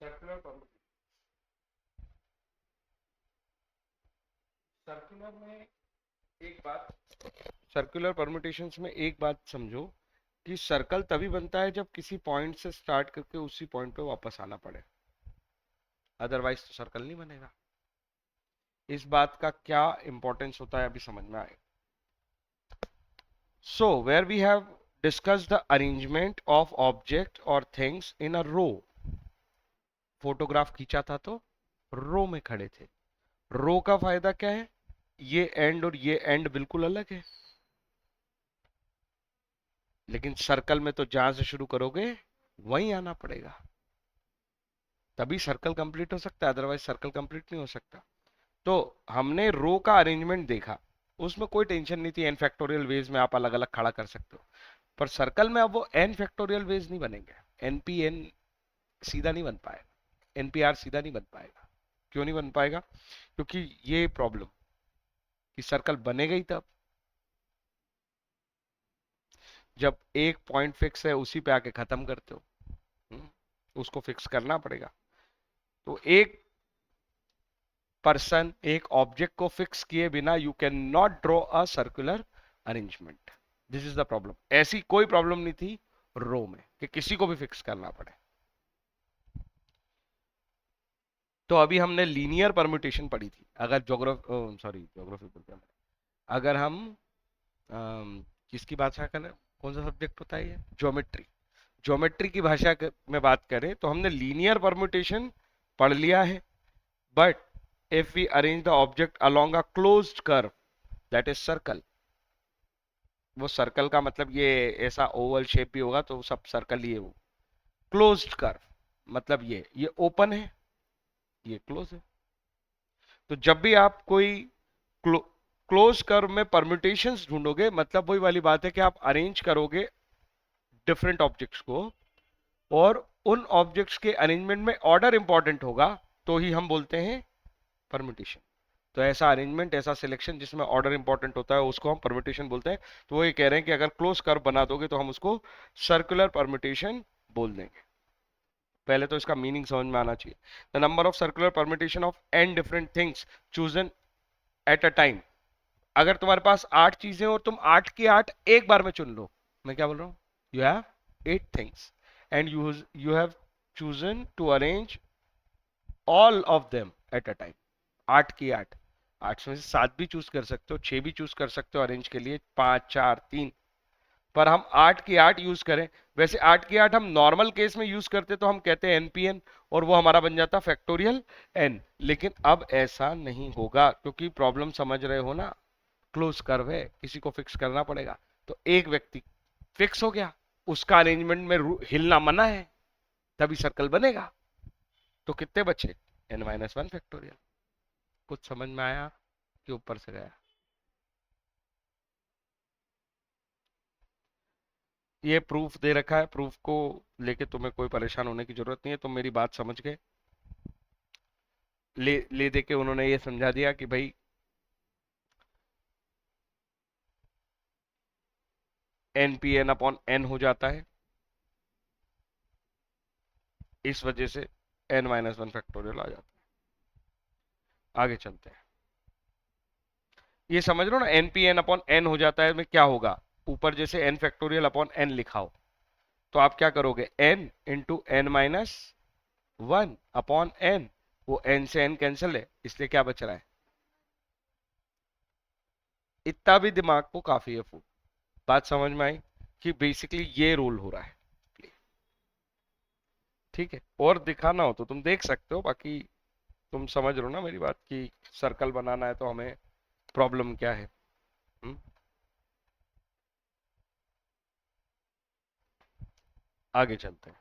Circular circular में एक बात सर्कुलर परम्यूटेशंस में एक बात समझो कि सर्कल तभी बनता है जब किसी पॉइंट से स्टार्ट करके उसी पॉइंट पे वापस आना पड़े, अदरवाइज तो सर्कल नहीं बनेगा। इस बात का क्या इंपॉर्टेंस होता है अभी समझ में आएगा। So where we have discuss the arrangement of object और things in a row, photograph खींचा था तो रो में खड़े थे। रो का फायदा क्या है, ये एंड और ये एंड बिल्कुल अलग है, लेकिन सर्कल में तो जहां से शुरू करोगे वहीं आना पड़ेगा, तभी सर्कल कंप्लीट हो सकता है, अदरवाइज सर्कल कंप्लीट नहीं हो सकता। तो हमने रो का अरेंजमेंट देखा, उसमें कोई टेंशन नहीं थी, एन फैक्टोरियल वेज में आप अलग अलग खड़ा कर सकते हो। पर सर्कल में अब वो एन फैक्टोरियल वेज नहीं बनेंगे, एनपीएन सीधा नहीं बन पाएगा, एनपीआर सीधा नहीं बन पाएगा। क्यों नहीं बन पाएगा? क्योंकि ये प्रॉब्लम कि सर्कल बनेगा ही तब जब एक पॉइंट फिक्स है उसी पे आके खत्म करते हो। हम्म, उसको फिक्स करना पड़ेगा। तो एक पर्सन एक ऑब्जेक्ट को फिक्स किए बिना you can not draw a circular arrangement. This is the problem. ऐसी कोई प्रॉब्लम नहीं थी रो में कि किसी को भी फिक्स करना पड़े। तो अभी हमने लीनियर परम्यूटेशन पढ़ी थी। अगर ज्योग्राफी बोलते हैं, अगर हम किसकी भाषा का कौन सा सब्जेक्ट होता है ये, ज्योमेट्री, ज्योमेट्री की भाषा में बात करें तो हमने लीनियर परम्यूटेशन पढ़ लिया है। But if we arrange the object along a closed curve, that is circle, वो सर्कल का मतलब ये ऐसा ओवल शेप भी होगा तो सब सर्कल ही है। वो क्लोज्ड कर्व मतलब ये ओपन है, ये क्लोज है। तो जब भी आप कोई क्लोज कर्व में परम्यूटेशंस ढूंढोगे, मतलब वही वाली बात है कि आप अरेंज करोगे डिफरेंट ऑब्जेक्ट्स को, और उन ऑब्जेक्ट्स के अरेंजमेंट में ऑर्डर इंपॉर्टेंट होगा, तो ही हम बोलते हैं परम्यूटेशन। तो ऐसा अरेंजमेंट, ऐसा सिलेक्शन जिसमें ऑर्डर इंपॉर्टेंट होता है उसको हम परम्यूटेशन बोलते हैं। तो वो ये कह रहे हैं कि अगर क्लोज कर्व बना दोगे तो हम उसको सर्कुलर परम्यूटेशन बोल देंगे। पहले तो इसका मीनिंग समझ में आना चाहिए। The number of circular permutation of n different things chosen at a time. अगर तुम्हारे पास 8 चीजें और तुम 8 की 8 एक बार में चुन लो, मैं क्या बोल रहा हूँ, you have 8 things and you have chosen to arrange all of them at a time. 8 की 8, 8 में से 7 भी चूज कर सकते हो, 6 भी चूज कर सकते हो अरेंज के लिए, 5 4 3। पर हम 8 की 8 यूज करें, वैसे 8 की 8 हम नॉर्मल केस में यूज करते तो हम कहते हैं एनपीएन, और वो हमारा बन जाता फैक्टोरियल एन। लेकिन अब ऐसा नहीं होगा, क्योंकि प्रॉब्लम समझ रहे हो ना, क्लोज कर्व है, किसी को फिक्स करना पड़ेगा। तो एक व्यक्ति फिक्स हो गया, उसका अरेंजमेंट में हिलना मना है, तभी सर्कल बनेगा। तो कितने बचे, n-1 फैक्टोरियल। कुछ समझ में आया कि ऊपर से गया? ये प्रूफ दे रखा है, प्रूफ को लेके तुम्हें कोई परेशान होने की जरूरत नहीं है, तुम मेरी बात समझ गए। ले दे के उन्होंने ये समझा दिया कि भाई n P n upon n हो जाता है, इस वजह से n-1 फैक्टोरियल आ जाता है। आगे चलते हैं। ये समझ लो ना, n P n upon n हो जाता है में क्या होगा, ऊपर जैसे एन फैक्टोरियल अपॉन एन लिखा हो, तो आप क्या करोगे, n into n-1 upon n, वो एन से एन कैंसिल है, इसलिए क्या बच रहा है, इतना भी दिमाग को काफी है फूड। बात समझ में आई कि बेसिकली ये रोल हो रहा है। ठीक है, और दिखाना हो तो तुम देख सकते हो, बाकी तुम समझ रहे हो ना मेरी बात की सर्कल बनाना है तो हमें प्रॉब्लम क्या है। हुँ? आगे चलते हैं।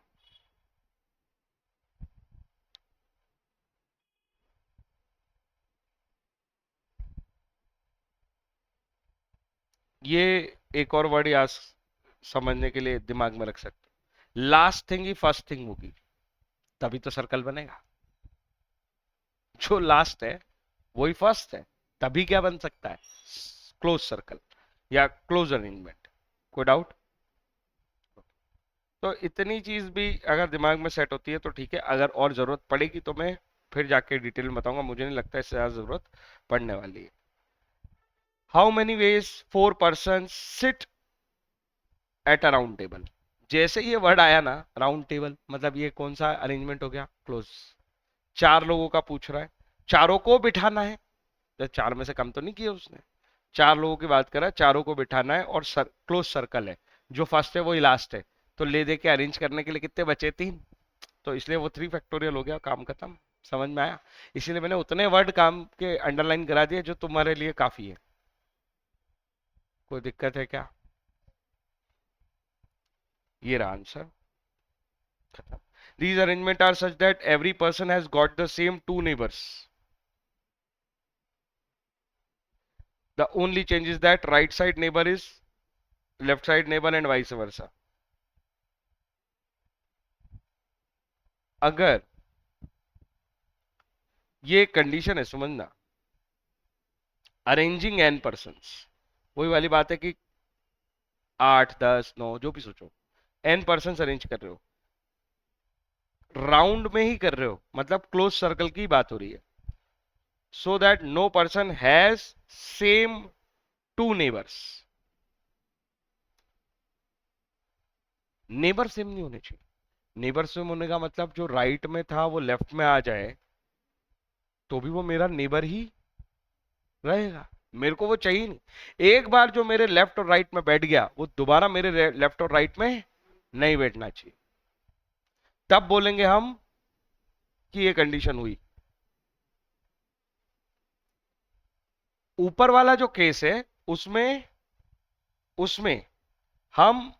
ये एक और वर्ड याद समझने के लिए दिमाग में रख सकते हो, last thing he first thing होगी, तभी तो सर्कल बनेगा। जो लास्ट है वही फर्स्ट है, तभी क्या बन सकता है, क्लोज सर्कल या क्लोज अरेंजमेंट। कोई डाउट? तो इतनी चीज भी अगर दिमाग में सेट होती है तो ठीक है, अगर और जरूरत पड़ेगी तो मैं फिर जाके डिटेल में बताऊंगा, मुझे नहीं लगता इससे ज्यादा जरूरत पड़ने वाली है। How many ways 4 person sit at a round table. जैसे ये वर्ड आया ना राउंड टेबल, मतलब ये कौन सा अरेंजमेंट हो गया? क्लोज। चार लोगों का पूछ रहा है, चारों को बिठाना है, तो चार में से कम तो नहीं किया उसने। चार लोगों की बात कर रहा है, चारों को बिठाना है और क्लोज सर्कल है, जो फर्स्ट है वही लास्ट है, तो ले दे के अरेंज करने के लिए कितने बचे? 3। तो इसलिए वो 3 फैक्टोरियल हो गया, काम खत्म। समझ में आया? इसीलिए मैंने उतने वर्ड काम के अंडरलाइन करा दिए जो तुम्हारे लिए काफी है। कोई दिक्कत है क्या? ये रहा आंसर, खत्म। These arrangement are such that every person has got the same 2 neighbors. The only change is that right side neighbor is left side neighbor and vice versa. अगर ये कंडीशन है, समझना, अरेंजिंग एन पर्सन, वही वाली बात है कि 8 10 9 जो भी सोचो, एन पर्सन अरेंज कर रहे हो, राउंड में ही कर रहे हो, मतलब क्लोज सर्कल की बात हो रही है, so that no person has same 2 neighbours. Neighbour सेम नहीं होने चाहिए। नेबर सेम होने का मतलब जो राइट में था वो लेफ्ट में आ जाए तो भी वो मेरा नेबर ही रहेगा, मेरे को वो चाहिए नहीं। एक बार जो मेरे लेफ्ट और राइट में बैठ गया वो दोबारा मेरे लेफ्ट और राइट में नहीं बैठना चाहिए, तब बोलेंगे हम कि ये कंडीशन हुई। ऊपर वाला जो केस है उसमें उसमें हम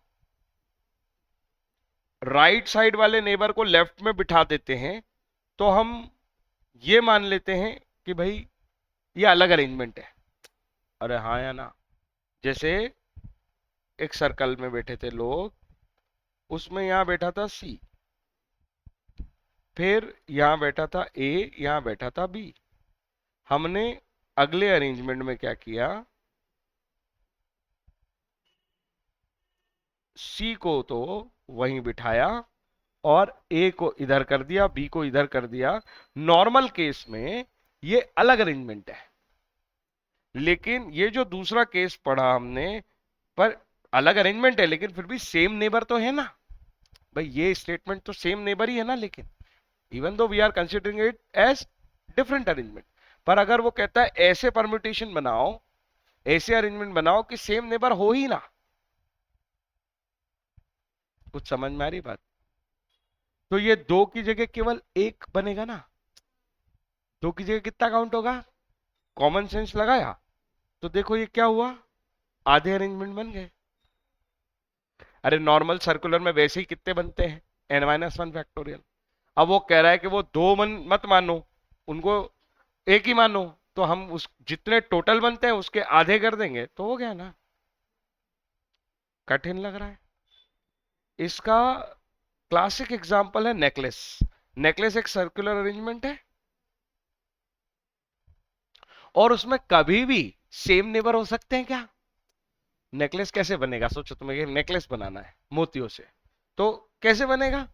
राइट साइड वाले नेबर को लेफ्ट में बिठा देते हैं, तो हम ये मान लेते हैं कि भाई ये अलग अरेंजमेंट है। अरे हाँ या ना? जैसे एक सर्कल में बैठे थे लोग, उसमें यहां बैठा था सी, फिर यहां बैठा था ए, यहां बैठा था बी। हमने अगले अरेंजमेंट में क्या किया, सी को तो वहीं बिठाया और ए को इधर कर दिया, बी को इधर कर दिया। नॉर्मल केस में ये अलग अरेंजमेंट है, लेकिन ये जो दूसरा केस पढ़ा हमने, पर अलग अरेंजमेंट है लेकिन फिर भी सेम नेबर तो है ना भाई, ये स्टेटमेंट तो सेम नेबर ही है ना, लेकिन even though we are considering it as different arrangement. पर अगर वो कहता है ऐसे परम्यूटेशन बनाओ, ऐसे अरेंजमेंट बनाओ कि सेम नेबर हो ही ना, कुछ समझ में आ रही बात? तो ये दो की जगह केवल एक बनेगा ना, दो की जगह कितना काउंट होगा? कॉमन सेंस लगाया तो देखो ये क्या हुआ, आधे अरेंजमेंट बन गए। अरे नॉर्मल सर्कुलर में वैसे ही कितने बनते हैं? n-1 factorial. अब वो कह रहा है कि वो दो मत मानो, उनको एक ही मानो, तो हम उस जितने टोटल बनते हैं उसके आधे कर देंगे तो हो गया ना। कठिन लग रहा है? इसका क्लासिक एग्जांपल है नेकलेस। नेकलेस एक सर्कुलर अरेंजमेंट है और उसमें कभी भी सेम नेबर हो सकते हैं क्या? नेकलेस कैसे बनेगा? सोचो, तुम्हें नेकलेस बनाना है मोतियों से, तो कैसे बनेगा?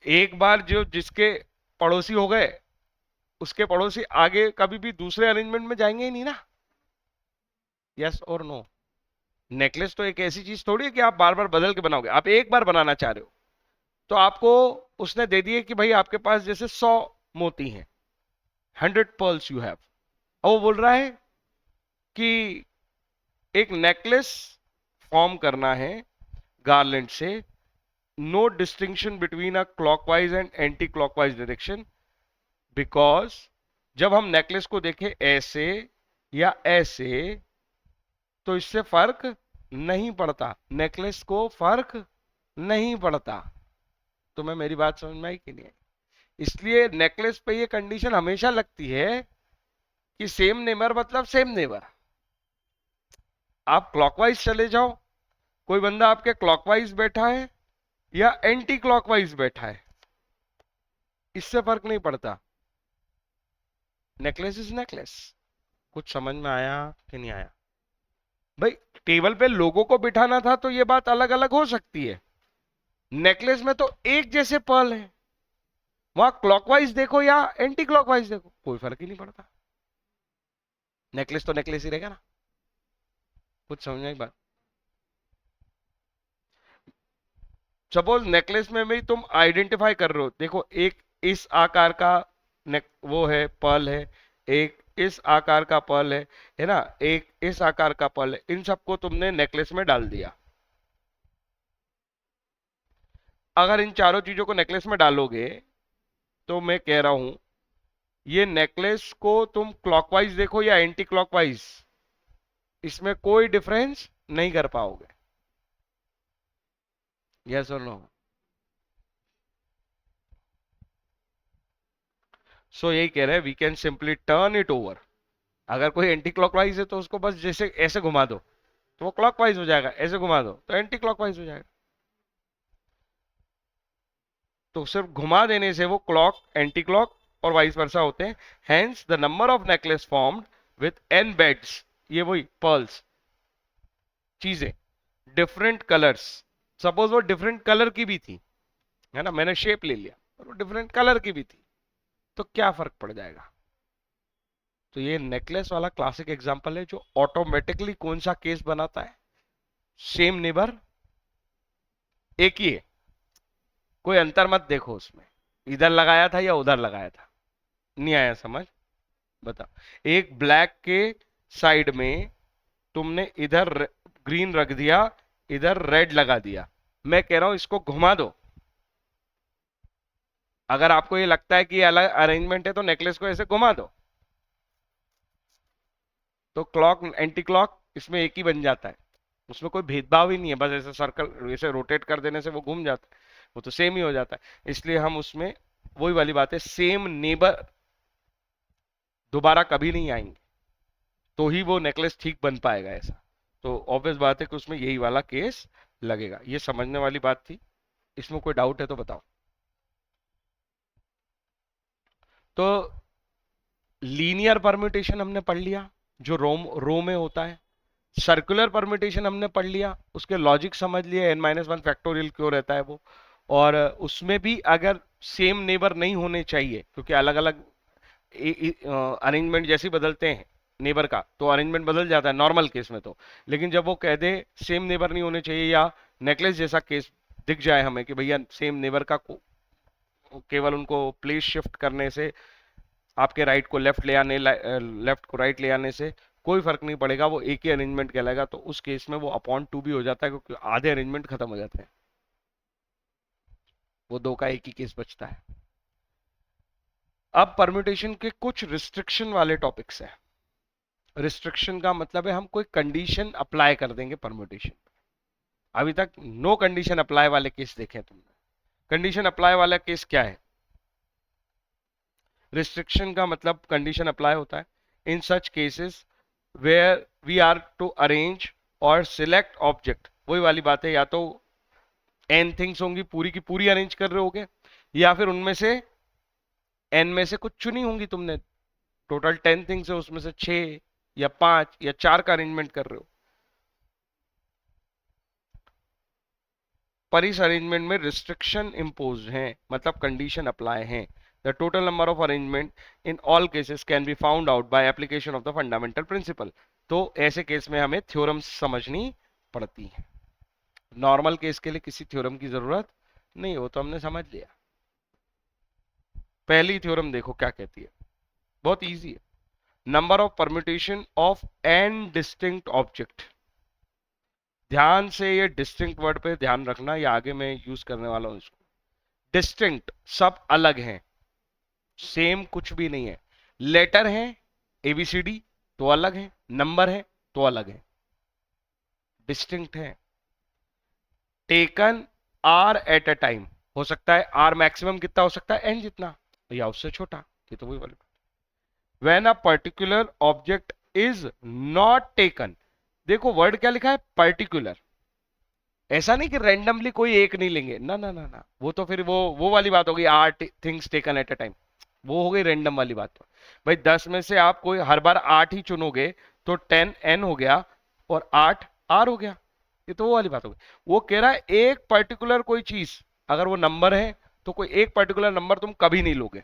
एक बार जो जिसके पड़ोसी हो गए, उसके पड़ोसी आगे कभी भी दूसरे अरेंजमेंट में जाएंगे ही नहीं ना। यस और नो? नेकलेस तो एक ऐसी चीज थोड़ी है कि आप बार बार बदल के बनाओगे। आप एक बार बनाना चाह रहे हो तो आपको उसने दे दिए कि भाई आपके पास जैसे 100 मोती हैं, 100 पर्ल्स यू हैव। और वो बोल रहा है कि एक नेकलेस फॉर्म करना है गार्लैंड से, no distinction between a clockwise and anti clockwise direction, because जब हम नेकलेस को देखें ऐसे या ऐसे तो इससे फर्क नहीं पड़ता, नेकलेस को फर्क नहीं पड़ता। तुम्हें मेरी बात समझ में आई कि नहीं आई? इसलिए नेकलेस पे ये कंडीशन हमेशा लगती है कि सेम नेबर मतलब सेम नेबर। आप क्लॉकवाइज चले जाओ, कोई बंदा आपके क्लॉकवाइज बैठा है या एंटी क्लॉकवाइज बैठा है, इससे फर्क नहीं पड़ता। Necklace is necklace. कुछ समझ में आया कि नहीं आया? भाई टेबल पे लोगों को बिठाना था तो ये बात अलग अलग हो सकती है, नेकलेस में तो एक जैसे पर्ल है, वहां क्लॉकवाइज देखो या एंटी क्लॉकवाइज देखो कोई फर्क ही नहीं पड़ता, नेकलेस तो नेकलेस ही रहेगा ना। कुछ समझ आई बात? सपोज नेकलेस में भी तुम आइडेंटिफाई कर रहे हो, देखो एक इस आकार का नेक वो है पर्ल है, एक इस आकार का पर्ल है ना, एक इस आकार का पर्ल है, इन सबको तुमने नेकलेस में डाल दिया। अगर इन चारों चीजों को नेकलेस में डालोगे तो मैं कह रहा हूं ये नेकलेस को तुम क्लॉकवाइज देखो या एंटी क्लॉकवाइज, इसमें कोई डिफरेंस नहीं कर पाओगे। यस और नो? सो यही कह रहे हैं, we can simply turn it over. अगर कोई एंटी क्लॉकवाइज है तो उसको बस जैसे ऐसे घुमा दो तो वो क्लॉकवाइज हो जाएगा, ऐसे घुमा दो तो एंटी क्लॉकवाइज हो जाएगा। तो सिर्फ घुमा देने से वो क्लॉक एंटी क्लॉक और वाइस वर्सा होते हैं। Hence the number of necklace formed with an beds, ये वही पर्ल्स चीजें, डिफरेंट कलर्स, सपोज वो डिफरेंट कलर की भी थी, है ना, मैंने शेप ले लिया और वो डिफरेंट कलर की भी थी, तो क्या फर्क पड़ जाएगा? तो ये नेकलेस वाला क्लासिक एग्जांपल है जो ऑटोमेटिकली कौन सा केस बनाता है, सेम नेबर एक ही है, कोई अंतर मत देखो उसमें, इधर लगाया था या उधर लगाया था। नहीं आया समझ? बता। एक ब्लैक के साइड में तुमने इधर ग्रीन रख दिया, इधर रेड लगा दिया, मैं कह रहा हूं इसको घुमा दो। अगर आपको ये लगता है कि ये अलग अरेंजमेंट है तो नेकलेस को ऐसे घुमा दो, तो क्लॉक एंटी क्लॉक इसमें एक ही बन जाता है, उसमें कोई भेदभाव ही नहीं है, बस ऐसे सर्कल ऐसे रोटेट कर देने से वो घूम जाता है, वो तो सेम ही हो जाता है। इसलिए हम उसमें वही वाली बात है, सेम नेबर दोबारा कभी नहीं आएंगे, तो ही वो नेकलेस ठीक बन पाएगा ऐसा। तो ऑब्वियस बात है कि उसमें यही वाला केस लगेगा। ये समझने वाली बात थी, इसमें कोई डाउट है तो बताओ। तो लीनियर परम्यूटेशन हमने पढ़ लिया जो रो में होता है, सर्कुलर परम्यूटेशन हमने पढ़ लिया, उसके लॉजिक समझ लिया, n-1 फैक्टोरियल क्यों रहता है वो, और उसमें भी अगर सेम नेबर नहीं होने चाहिए, क्योंकि अलग अलग अरेंजमेंट जैसे बदलते हैं नेबर का तो अरेंजमेंट बदल जाता है नॉर्मल केस में तो, लेकिन जब वो कह दे सेम नेबर नहीं होने चाहिए या नेकलेस जैसा केस दिख जाए हमें कि भैया सेम नेबर का केवल उनको प्लेस शिफ्ट करने से, आपके राइट को लेफ्ट ले आने, लेफ्ट को राइट ले आने से कोई फर्क नहीं पड़ेगा, वो एक ही अरेंजमेंट कहलाएगा, तो उस केस में वो अपॉन टू भी हो जाता है क्योंकि आधे अरेंजमेंट खत्म हो जाते हैं, वो दो का एक ही केस बचता है। अब परम्यूटेशन के कुछ रिस्ट्रिक्शन वाले टॉपिक्स हैं। रिस्ट्रिक्शन का मतलब है हम कोई कंडीशन अप्लाई कर देंगे परम्यूटेशन। अभी तक नो कंडीशन अप्लाई वाले केस देखे तुमने, कंडीशन अप्लाई वाला केस क्या है? रिस्ट्रिक्शन का मतलब कंडीशन अप्लाई होता है in such cases where we are to arrange or select object, वही वाली बात है, या तो एन थिंग्स होंगी पूरी की पूरी अरेंज कर रहे होगे, या फिर उनमें से एन में से कुछ चुनी होंगी तुमने, टोटल 10 थिंग्स है उसमें से 6 या 5 या 4 का अरेंजमेंट कर रहे हो, पर इस अरेंजमेंट में रिस्ट्रिक्शन इंपोज है, मतलब कंडीशन अप्लाई है। The total number of arrangement in all cases can be found out by application of the fundamental principle. तो ऐसे केस में हमें थ्योरम समझनी पड़ती है, नॉर्मल केस के लिए किसी थ्योरम की जरूरत नहीं, हो तो हमने समझ लिया। पहली थ्योरम देखो क्या कहती है, बहुत इजी है, number of permutation of n distinct object. ध्यान से ये डिस्टिंक्ट वर्ड पे ध्यान रखना, ये आगे मैं यूज करने वाला हूं इसको। डिस्टिंक्ट सब अलग हैं, सेम कुछ भी नहीं है, लेटर है एबीसीडी तो अलग है, नंबर है तो अलग है, डिस्टिंक्ट है। Taken r at a time, हो सकता है आर मैक्सिमम कितना हो सकता है, एन जितना या उससे छोटा, ये तो वही वाली। When a particular object is not taken, देखो वर्ड क्या लिखा है, पर्टिकुलर, ऐसा नहीं कि रैंडमली कोई एक नहीं लेंगे, ना ना ना ना, वो तो फिर वो वाली बात हो गई, r things taken at a time, वो हो गई रैंडम वाली बात। भाई 10 में से आप कोई हर बार 8 ही चुनोगे तो 10 एन हो गया, और 8 आर हो गया। ये तो वो वाली बात हो गई। वो कह रहा है एक पर्टिकुलर कोई चीज, अगर वो नंबर है तो कोई एक पर्टिकुलर नंबर तुम कभी नहीं लोगे।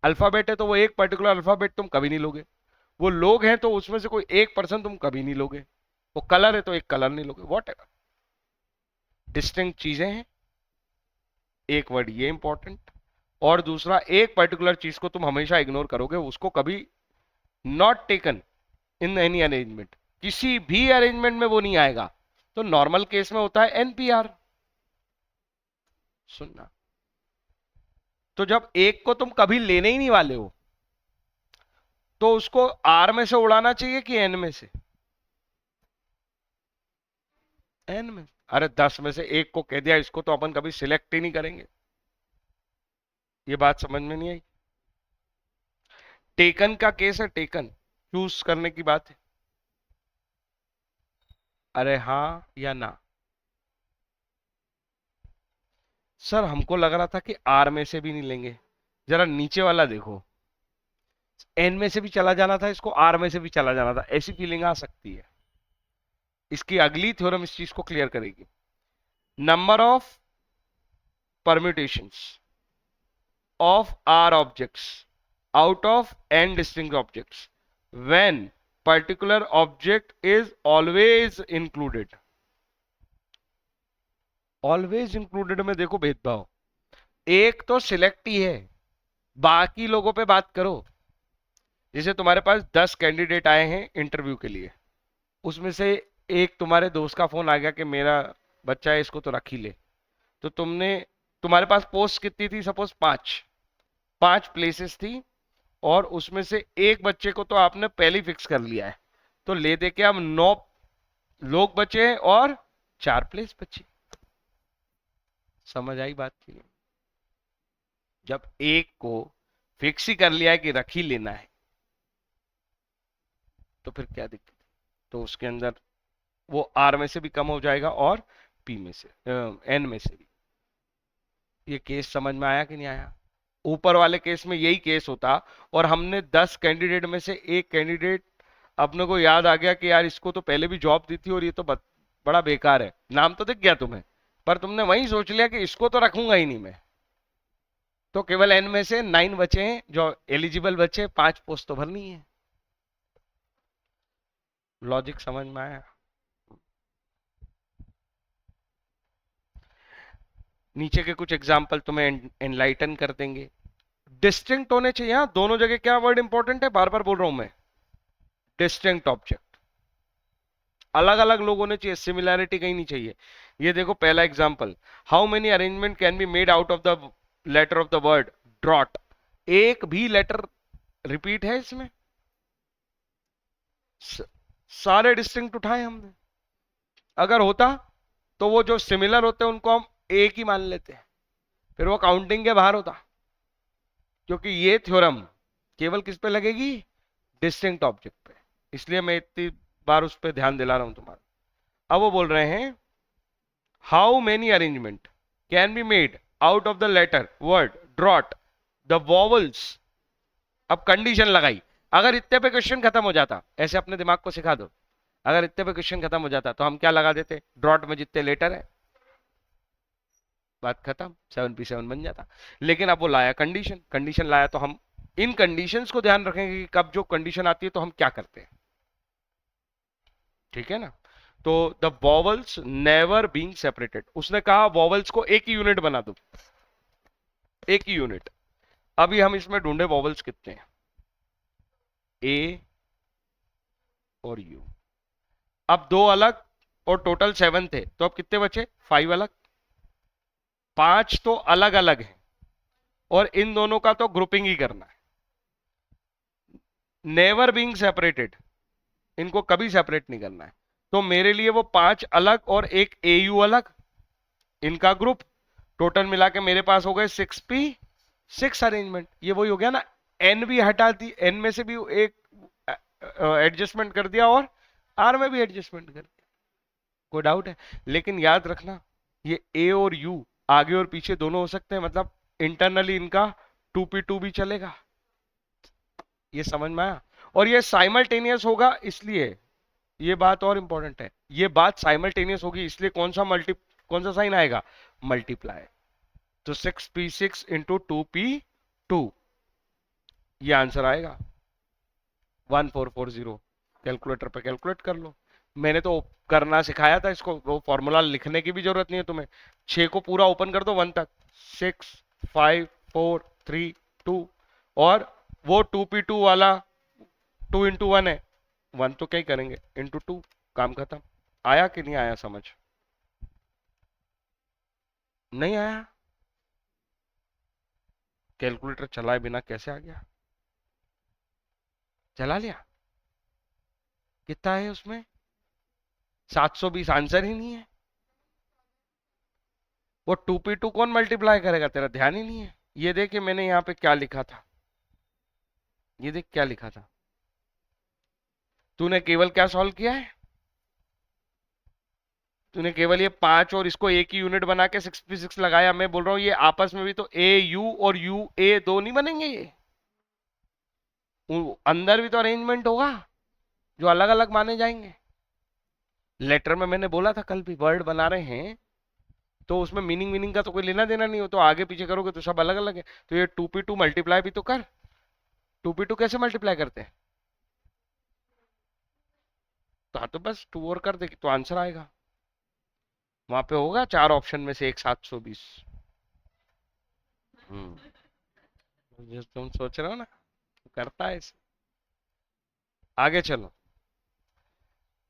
अल्फाबेट है तो वो एक पर्टिकुलर अल्फाबेट तुम कभी नहीं लोगे। वो लोग हैं तो उसमें से कोई एक पर्सन तुम कभी नहीं लोगे। वो कलर है तो एक कलर नहीं लोगे। वॉट एवर डिस्टिंक्ट चीजें हैं। एक वर्ड ये इंपॉर्टेंट, और दूसरा एक पर्टिकुलर चीज को तुम हमेशा इग्नोर करोगे, उसको कभी not taken in any arrangement, किसी भी अरेंजमेंट में वो नहीं आएगा। तो नॉर्मल केस में होता है एनपीआर। सुनना, तो जब एक को तुम कभी लेने ही नहीं वाले हो तो उसको आर में से उड़ाना चाहिए कि एन में से? एन में। अरे 10 में से एक को कह दिया, इसको तो अपन कभी सिलेक्ट ही नहीं करेंगे। ये बात समझ में नहीं आई? टेकन का केस है, टेकन चूज करने की बात है। अरे हाँ या ना? सर हमको लग रहा था कि आर में से भी नहीं लेंगे। जरा नीचे वाला देखो, एन में से भी चला जाना था, इसको आर में से भी चला जाना था, ऐसी फीलिंग आ सकती है। इसकी अगली थ्योरम इस चीज को क्लियर करेगी। Number of permutations of R objects out of n distinct objects when particular object is always included। always included में देखो भेदभाव, एक तो सिलेक्ट ही है, बाकी लोगों पे बात करो। जैसे तुम्हारे पास 10 कैंडिडेट आए हैं इंटरव्यू के लिए, उसमें से एक तुम्हारे दोस्त का फोन आ गया कि मेरा बच्चा है, इसको तो रख ही ले। तो तुम्हारे पास पोस्ट कितनी थी? सपोज 5 प्लेसेस थी, और उसमें से एक बच्चे को तो आपने पहले ही फिक्स कर लिया है, तो ले दे के अब 9 लोग बचे हैं और 4 प्लेस बची। समझ आई बात की? जब एक को फिक्स ही कर लिया है कि रख ही लेना है, तो फिर क्या दिक्कत? तो उसके अंदर वो आर में से भी कम हो जाएगा और पी में से एन में से भी। ये केस समझ में आया कि नहीं आया? ऊपर वाले केस में यही केस होता, और हमने 10 कैंडिडेट में से एक कैंडिडेट अपने को याद आ गया कि यार इसको तो पहले भी जॉब दी थी और ये तो बड़ा बेकार है, नाम तो दिख गया तुम्हें, पर तुमने वही सोच लिया कि इसको तो रखूंगा ही नहीं मैं। तो केवल एन में से 9 बचे हैं जो एलिजिबल बचे, 5 पोस्ट तो भरनी है। लॉजिक समझ में आया? नीचे के कुछ एग्जाम्पल तुम्हें एनलाइटन कर देंगे। डिस्टिंक्ट होने चाहिए। हाँ, दोनों जगह क्या वर्ड इंपॉर्टेंट है, बार बार बोल रहा हूं मैं। डिस्टिंक्ट ऑब्जेक्ट, अलग अलग लोग होने चाहिए, सिमिलैरिटी कहीं नहीं चाहिए। ये देखो पहला example, how many arrangement can be made out of the letter of the word draught. एक भी लेटर रिपीट है इसमें? सारे डिस्टिंक्ट उठाए हमने। अगर होता तो वो जो सिमिलर होते हैं उनको हम एक ही मान लेते हैं, फिर वो काउंटिंग के बाहर होता। क्योंकि ये थ्योरम केवल किस पे लगेगी? डिस्टिंक्ट ऑब्जेक्ट पे। इसलिए मैं इतनी बार उस पर ध्यान दिला रहा हूं तुम्हारा। अब वो बोल रहे हैं how many arrangement can be made out of the letter word draught the vowels. अब कंडीशन लगाई, अगर इतने पे क्वेश्चन खत्म हो जाता, ऐसे अपने दिमाग को सिखा दो, अगर इतने पे क्वेश्चन खत्म हो जाता तो हम क्या लगा देते? ड्रॉट में जितने लेटर है, बात खत्म, 7p7 बन जाता। लेकिन अब वो लाया कंडीशन, कंडीशन लाया तो हम इन कंडीशंस को ध्यान रखेंगे कि कब जो कंडीशन आती है तो हम क्या करते हैं। ठीक है ना? तो the vowels never being separated, उसने कहा वॉवल्स को एक ही यूनिट बना दो, एक ही यूनिट। अभी हम इसमें ढूंढे वॉवल्स कितने हैं, ए और यू। अब 2 अलग और टोटल 7 थे, तो अब कितने बचे? 5 अलग। 5 तो अलग अलग है, और इन दोनों का तो ग्रुपिंग ही करना है। नेवर बीइंग सेपरेटेड, इनको कभी सेपरेट नहीं करना है। तो मेरे लिए वो 5 अलग और एक एयू अलग, इनका ग्रुप, टोटल मिला के मेरे पास हो गए 6p6 अरेंजमेंट। ये वही हो गया ना, एन भी हटा दी, एन में से भी एक एडजस्टमेंट कर दिया और आर में भी एडजस्टमेंट कर दिया। कोई डाउट है? लेकिन याद रखना, ये ए और यू आगे और पीछे दोनों हो सकते हैं, मतलब इंटरनली इनका 2p2 भी चलेगा। ये समझ में आया? और ये साइमल्टेनियस होगा इसलिए ये बात और इंपॉर्टेंट है, ये बात साइमल्टेनियस होगी, इसलिए कौन सा साइन आएगा, मल्टीप्लाई। तो 6p6 इंटू 2p2, ये आंसर आएगा 1440। कैलकुलेटर पे कैलकुलेट कर लो। मैंने तो करना सिखाया था इसको, वो फॉर्मूला लिखने की भी जरूरत नहीं है तुम्हें। 6 को पूरा ओपन कर दो 1 तक, 6 5 4 3 2, और वो 2p2 वाला 2 into 1 है, 1 तो क्या ही करेंगे, into 2, काम खत्म। आया कि नहीं आया समझ? नहीं आया? कैलकुलेटर चलाए बिना कैसे आ गया? चला लिया? कितना है उसमें? 720, आंसर ही नहीं है। वो 2p2 कौन मल्टीप्लाई करेगा, तेरा ध्यान ही नहीं है। ये देख कि मैंने यहाँ पे क्या लिखा था, ये देख क्या लिखा था। तूने केवल क्या सॉल्व किया है, तूने केवल ये 5 और इसको एक ही यूनिट बना के 6p6 लगाया। मैं बोल रहा हूँ ये आपस में भी तो ए यू और यू ए दो नहीं बनेंगे ये, अंदर भी तो अरेंजमेंट होगा जो अलग अलग माने जाएंगे। लेटर में मैंने बोला था कल भी, वर्ड बना रहे हैं तो उसमें मीनिंग मीनिंग का तो कोई लेना देना नहीं हो, तो आगे पीछे करोगे तो सब अलग अलग है। तो ये 2p2 मल्टीप्लाई भी तो कर। 2p2 कैसे मल्टीप्लाई करते हैं? तो हाँ, तो बस 2 और कर दे तो आंसर आएगा। वहां पे होगा 4 ऑप्शन में से एक 720। जो तुम सोच रहे हो ना, करता है इसे। आगे चलो।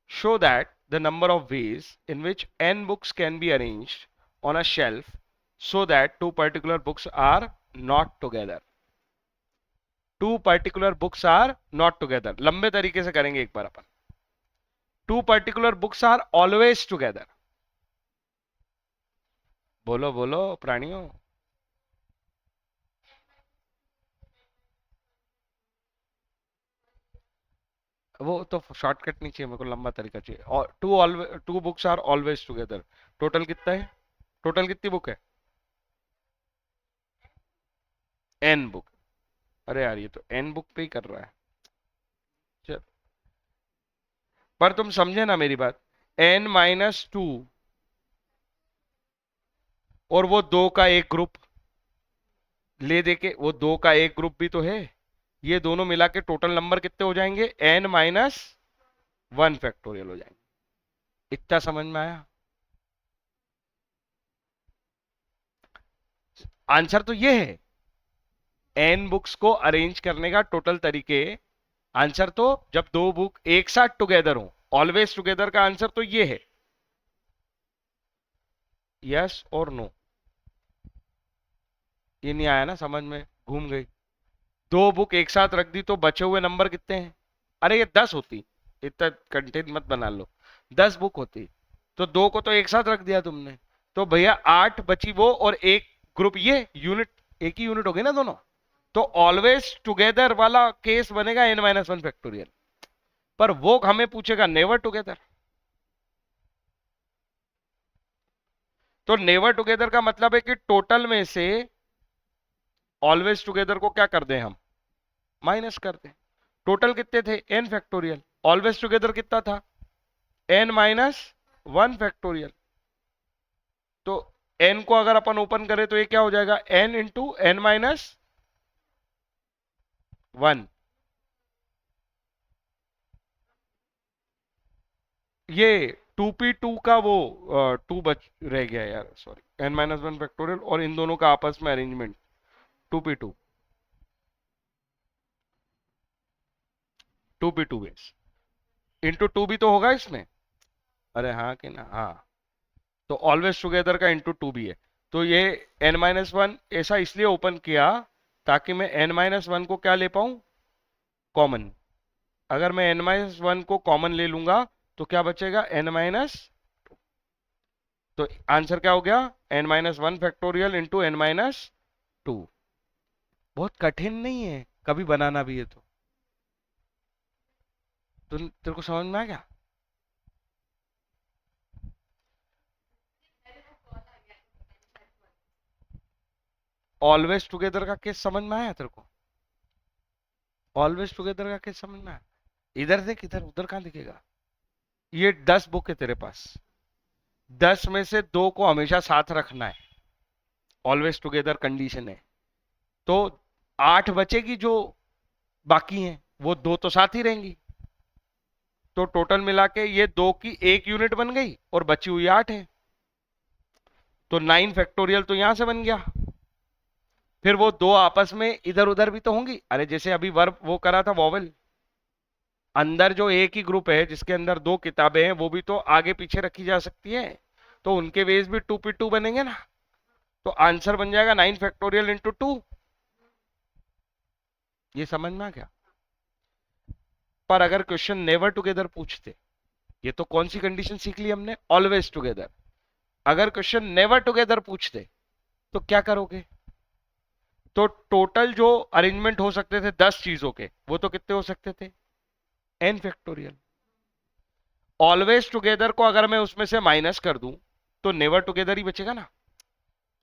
Show that the number of ways in which n books can be arranged on a shelf so that two particular books are not together. Two particular books are not together. लंबे तरीके से करेंगे एक बार अपन। Two particular books are always together. बोलो बोलो प्राणियों। वो तो शॉर्टकट नहीं चाहिए मेरे को, लंबा तरीका चाहिए। और two books are always together. Total कितना है, टोटल कितनी बुक है? N book. अरे यार ये तो एन बुक पे ही कर रहा है। चल, पर तुम समझे ना मेरी बात। n-2 और वो दो का एक ग्रुप ले दे के, वो दो का एक ग्रुप भी तो है। ये दोनों मिला के टोटल नंबर कितने हो जाएंगे, n-1 फैक्टोरियल हो जाएंगे। इतना समझ में आया? आंसर तो ये है, एन बुक्स को अरेंज करने का टोटल तरीके। आंसर तो जब दो बुक एक साथ टुगेदर हो, ऑलवेज टुगेदर का आंसर तो ये है। यस और नो? ये नहीं आया ना समझ में, घूम गई। दो बुक एक साथ रख दी तो बचे हुए नंबर कितने हैं? अरे ये 10 होती, इतना कंटेंट मत बना लो। 10 बुक होती तो दो को तो एक साथ रख दिया तुमने, तो भैया 8 बची वो और एक ग्रुप, ये यूनिट, एक ही यूनिट हो गई ना दोनों। तो ऑलवेज टुगेदर वाला केस बनेगा n-1 फैक्टोरियल। पर वो हमें पूछेगा नेवर टुगेदर। तो नेवर टुगेदर का मतलब है कि टोटल में से ऑलवेज टुगेदर को क्या कर दें हम, माइनस कर दें। टोटल कितने थे, n फैक्टोरियल। ऑलवेज टुगेदर कितना था, n-1 फैक्टोरियल। तो n को अगर अपन ओपन करें तो ये क्या हो जाएगा, n-1। ये 2p2 का वो 2 बच रह गया यार, सॉरी। n-1 फैक्टोरियल और इन दोनों का आपस में arrangement 2p2, 2p2 base into 2 भी तो होगा इसमें। अरे हाँ कि ना, हाँ। तो ऑलवेज टुगेदर का इंटू 2 भी है। तो ये n-1 ऐसा इसलिए ओपन किया ताकि मैं n-1 को क्या ले पाऊं, कॉमन। अगर मैं n-1 को कॉमन ले लूंगा तो क्या बचेगा, तो आंसर क्या हो गया, n-1 फैक्टोरियल इंटू n-2। बहुत कठिन नहीं है, कभी बनाना भी है तो तेरे को समझ में आ गया? ऑलवेज टुगेदर का केस समझ में आया तेरे को? ऑलवेज टुगेदर का केस समझ में आया? इधर देख, इधर, उधर कहाँ दिखेगा? ये 10 बुक है तेरे पास, 10 में से 2 को हमेशा साथ रखना है, ऑलवेज टुगेदर कंडीशन है। तो 8 बचेगी जो बाकी हैं, वो 2 तो साथ ही रहेंगी। तो टोटल मिला के ये 2 की 1 यूनिट बन गई और बची हुई 8 है। तो 9 फैक्टोरियल तो यहां से बन गया। फिर वो 2 आपस में इधर उधर भी तो होंगी, अरे जैसे अभी वर्ब वो करा था वॉवेल, अंदर जो एक ही ग्रुप है जिसके अंदर 2 किताबें हैं वो भी तो आगे पीछे रखी जा सकती है, तो उनके वेज भी 2p2 बनेंगे ना। तो आंसर बन जाएगा 9 फैक्टोरियल इंटू 2। ये समझ में आ गया। पर अगर क्वेश्चन नेवर टुगेदर पूछते, ये तो कौन सी कंडीशन सीख ली हमने, ऑलवेज टुगेदर। अगर क्वेश्चन नेवर टुगेदर पूछते तो क्या करोगे? तो टोटल जो अरेंजमेंट हो सकते थे 10 चीजों के, वो तो कितने हो सकते थे, n फैक्टोरियल। ऑलवेज टुगेदर को अगर मैं उसमें से माइनस कर दूं तो नेवर टुगेदर ही बचेगा ना।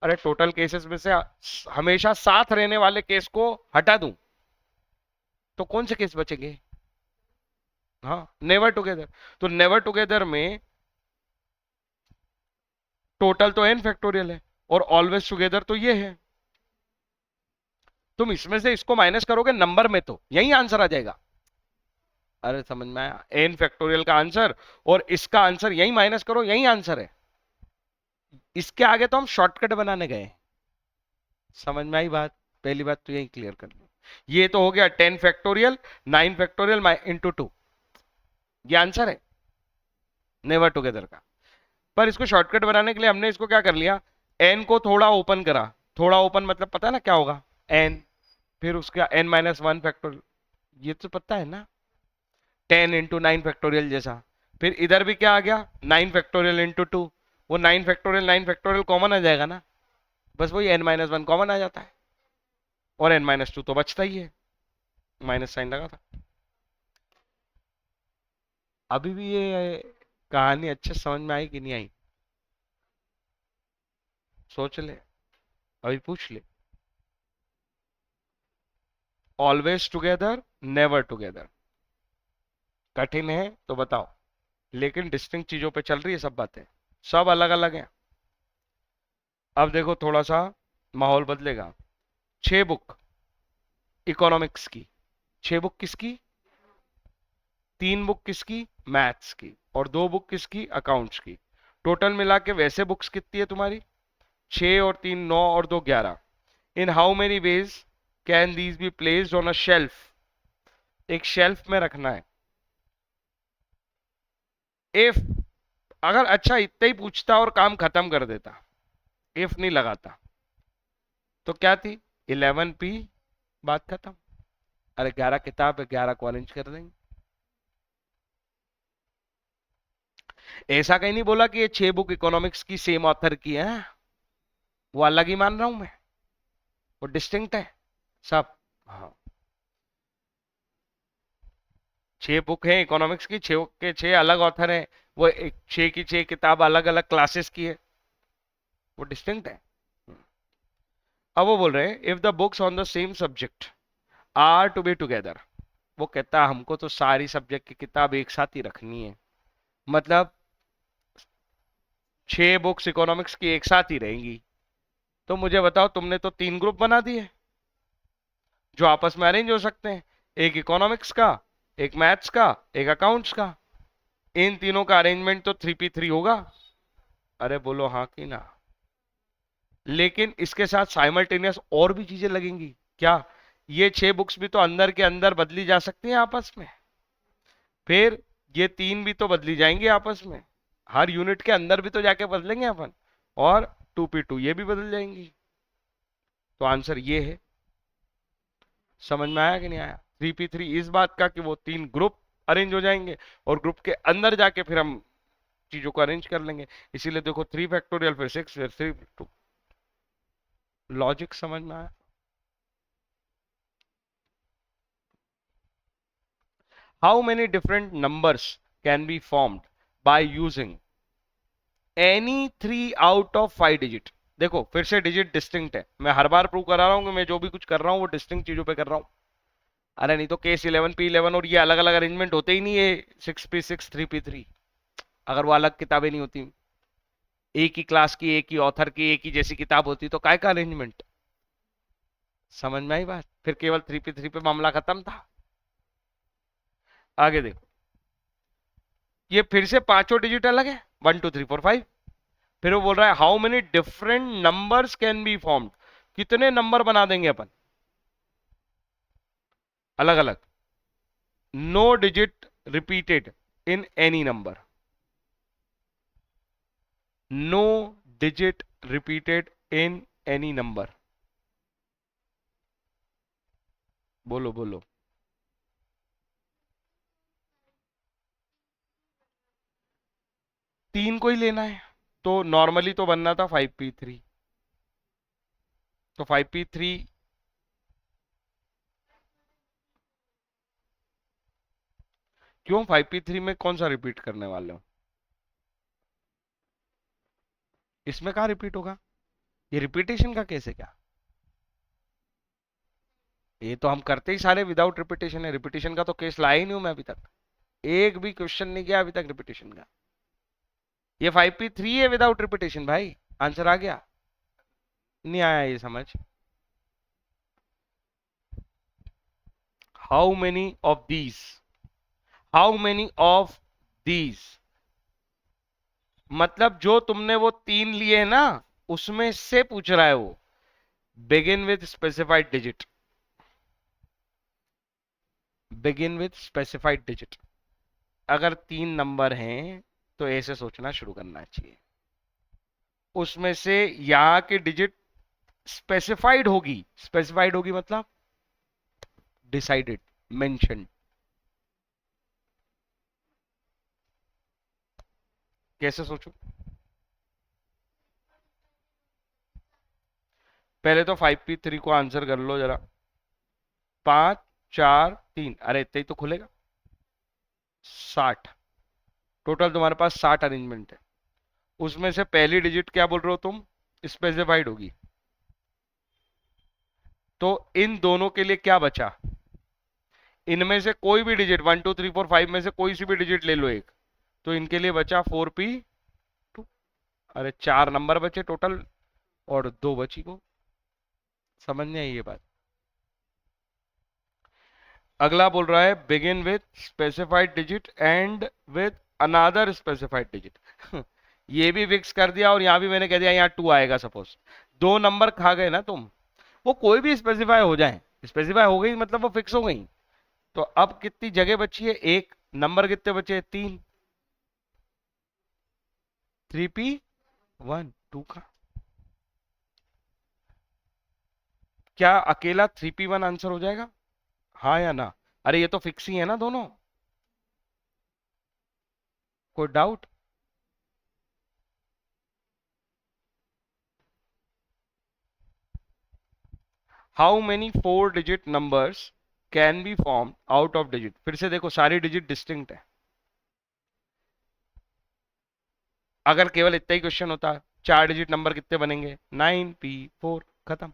अरे टोटल केसेस में से हमेशा साथ रहने वाले केस को हटा दूं तो कौन से केस बचेंगे? हाँ, नेवर टुगेदर। तो नेवर टुगेदर में टोटल तो n फैक्टोरियल है और ऑलवेज टुगेदर तो ये है। तुम इसमें से इसको माइनस करोगे नंबर में तो यही आंसर आ जाएगा। अरे समझ में आया, n फैक्टोरियल का आंसर और इसका आंसर यही माइनस करो, यही आंसर है। इसके आगे तो हम शॉर्टकट बनाने गए। समझ में आई बात? पहली बात तो यही क्लियर कर लो। ये तो हो गया 10 फैक्टोरियल 9 फैक्टोरियल इंटू 2, ये आंसर है नेवर टुगेदर का। पर इसको शॉर्टकट बनाने के लिए हमने इसको क्या कर लिया, n को थोड़ा ओपन करा। थोड़ा ओपन मतलब पता है ना क्या होगा, n फिर उसका n-1 फैक्टोरियल, ये तो पता है ना, 10 इंटू 9 फैक्टोरियल जैसा। फिर इधर भी क्या आ गया, 9 फैक्टोरियल इंटू 2। वो 9 फैक्टोरियल कॉमन आ जाएगा ना, बस वही n-1 कॉमन आ जाता है और n-2 तो बचता ही है, माइनस साइन लगा था। अभी भी ये कहानी अच्छे समझ में आई कि नहीं आई? सोच ले, अभी पूछ ले। ऑलवेज टुगेदर, नेवर टुगेदर कठिन है तो बताओ, लेकिन डिस्टिंक्ट चीजों पे चल रही है सब बातें, सब अलग अलग हैं। अब देखो थोड़ा सा माहौल बदलेगा। 6 बुक इकोनॉमिक्स की, 6 बुक किसकी, 3 बुक किसकी, मैथ्स की, और 2 बुक किसकी, अकाउंट्स की। टोटल मिला के वैसे बुक्स कितनी है तुम्हारी, 6 और 3 9 और 2 11। In how many ways can these be placed on a shelf, एक शेल्फ में रखना है। इफ, अगर अच्छा इतना ही पूछता और काम खत्म कर देता, इफ नहीं लगाता, तो क्या थी, 11p, बात खत्म। अरे 11 किताब है, 11 को अरेंज कर देंगे। ऐसा कहीं नहीं बोला कि ये 6 बुक इकोनॉमिक्स की सेम ऑथर की है, वो अलग ही मान रहा हूं मैं, वो डिस्टिंक्ट है सब। हाँ, 6 बुक है इकोनॉमिक्स की, 6 के 6 अलग ऑथर है, वो 6 की 6 किताब अलग अलग क्लासेस की है, वो डिस्टिंक्ट है। अब वो बोल रहे हैं if the books on the same subject are to be together, वो कहता है हमको तो सारी सब्जेक्ट की किताब एक साथ ही रखनी है, मतलब 6 बुक्स इकोनॉमिक्स की एक साथ ही रहेंगी। तो मुझे बताओ, तुमने तो 3 ग्रुप बना दिए जो आपस में अरेंज हो सकते हैं, एक इकोनॉमिक्स का, एक मैथ्स का, एक अकाउंट्स का। इन तीनों का अरेंजमेंट तो 3p3 होगा। अरे बोलो हाँ कि ना। लेकिन इसके साथ साइमल्टेनियस और भी चीजें लगेंगी क्या, ये 6 बुक्स भी तो अंदर के अंदर बदली जा सकती हैं आपस में, फिर ये 3 भी तो बदली जाएंगी आपस में, हर यूनिट के अंदर भी तो जाके बदलेंगे अपन, और 2p2 ये भी बदल जाएंगी। तो आंसर ये है। समझ में आया कि नहीं आया? 3p3 इस बात का कि वो 3 ग्रुप अरेंज हो जाएंगे और ग्रुप के अंदर जाके फिर हम चीजों को अरेंज कर लेंगे। इसीलिए देखो 3 फैक्टोरियल फिर 6 फिर 3, लॉजिक समझ में आया? How many different numbers can be formed by using any 3 out of 5 digit. देखो फिर से डिजिट डिस्टिंक्ट है, मैं हर बार प्रूव करा रहा हूं कि मैं जो भी कुछ कर रहा हूं वो डिस्टिंक्ट चीजों पे कर रहा हूं। अरे नहीं तो केस 11 p11 और ये अलग अलग अरेंजमेंट होते ही नहीं है 6p6 3p3। अगर वो अलग किताबें नहीं होती, एक ही क्लास की, एक ही ऑथर की, एक ही जैसी किताब होती, तो काय का अरेंजमेंट। समझ में आई बात। फिर केवल 3p3 पे मामला खत्म था। आगे देखो, ये फिर से पांचों डिजिट अलग है, 1 2 3 4 5। फिर वो बोल रहा है how many different numbers can be formed, कितने नंबर बना देंगे अपन अलग अलग। No digit repeated in any number, no digit repeated in any number. बोलो बोलो। तीन को ही लेना है, तो नॉर्मली तो बनना था 5p3, तो 5p3। क्यों 5p3 में कौन सा रिपीट करने वाले हो, इसमें कहाँ रिपीट होगा, ये रिपीटेशन का केस है क्या। ये तो हम करते ही सारे विदाउट रिपीटेशन है, रिपीटेशन का तो केस लाया ही नहीं हूं मैं अभी तक, एक भी क्वेश्चन नहीं किया अभी तक रिपीटेशन का। ये 5p3 है विदाउट रिपीटेशन भाई, आंसर आ गया। नहीं आया ये समझ। How many of these, how many of these, मतलब जो तुमने वो तीन लिए ना, उसमें से पूछ रहा है वो। Begin with specified digit, begin with specified digit. अगर तीन नंबर हैं तो ऐसे सोचना शुरू करना चाहिए, उसमें से यहां की डिजिट स्पेसिफाइड होगी, स्पेसिफाइड होगी मतलब डिसाइडेड, मेंशन। कैसे सोचो, पहले तो 5p3 को आंसर कर लो जरा। 5 4 3, अरे इतना ही तो खुलेगा। 60, टोटल तुम्हारे पास 60 अरेंजमेंट है, उसमें से पहली डिजिट क्या बोल रहे हो तुम, स्पेसिफाइड होगी। तो इन दोनों के लिए क्या बचा, इनमें से कोई भी डिजिट 1 2 3 4 5 में से कोई सी भी डिजिट ले लो एक, तो इनके लिए बचा 4p2। अरे चार नंबर बचे टोटल, और दो बची को। समझ नहीं आई ये बात। अगला बोल रहा है begin with specified digit and with another specified digit. ये भी फिक्स कर दिया, और यहां भी मैंने कह दिया यहाँ 2 आएगा सपोज। दो नंबर खा गए ना तुम, वो कोई भी स्पेसिफाई हो जाए, स्पेसिफाई हो गई मतलब वो फिक्स हो गई। तो अब कितनी जगह बची है, एक नंबर कितने बचे, 3। 3p1 2 का, क्या अकेला 3p1 आंसर हो जाएगा, हाँ या ना। अरे ये तो फिक्स ही है ना दोनों, कोई doubt. How many 4 digit numbers can B form out of digit, फिर से देखो सारी डिजिट डिस्टिंक्ट है। अगर केवल इतना ही क्वेश्चन होता, 4 डिजिट नंबर कितने बनेंगे, 9p4, खत्म।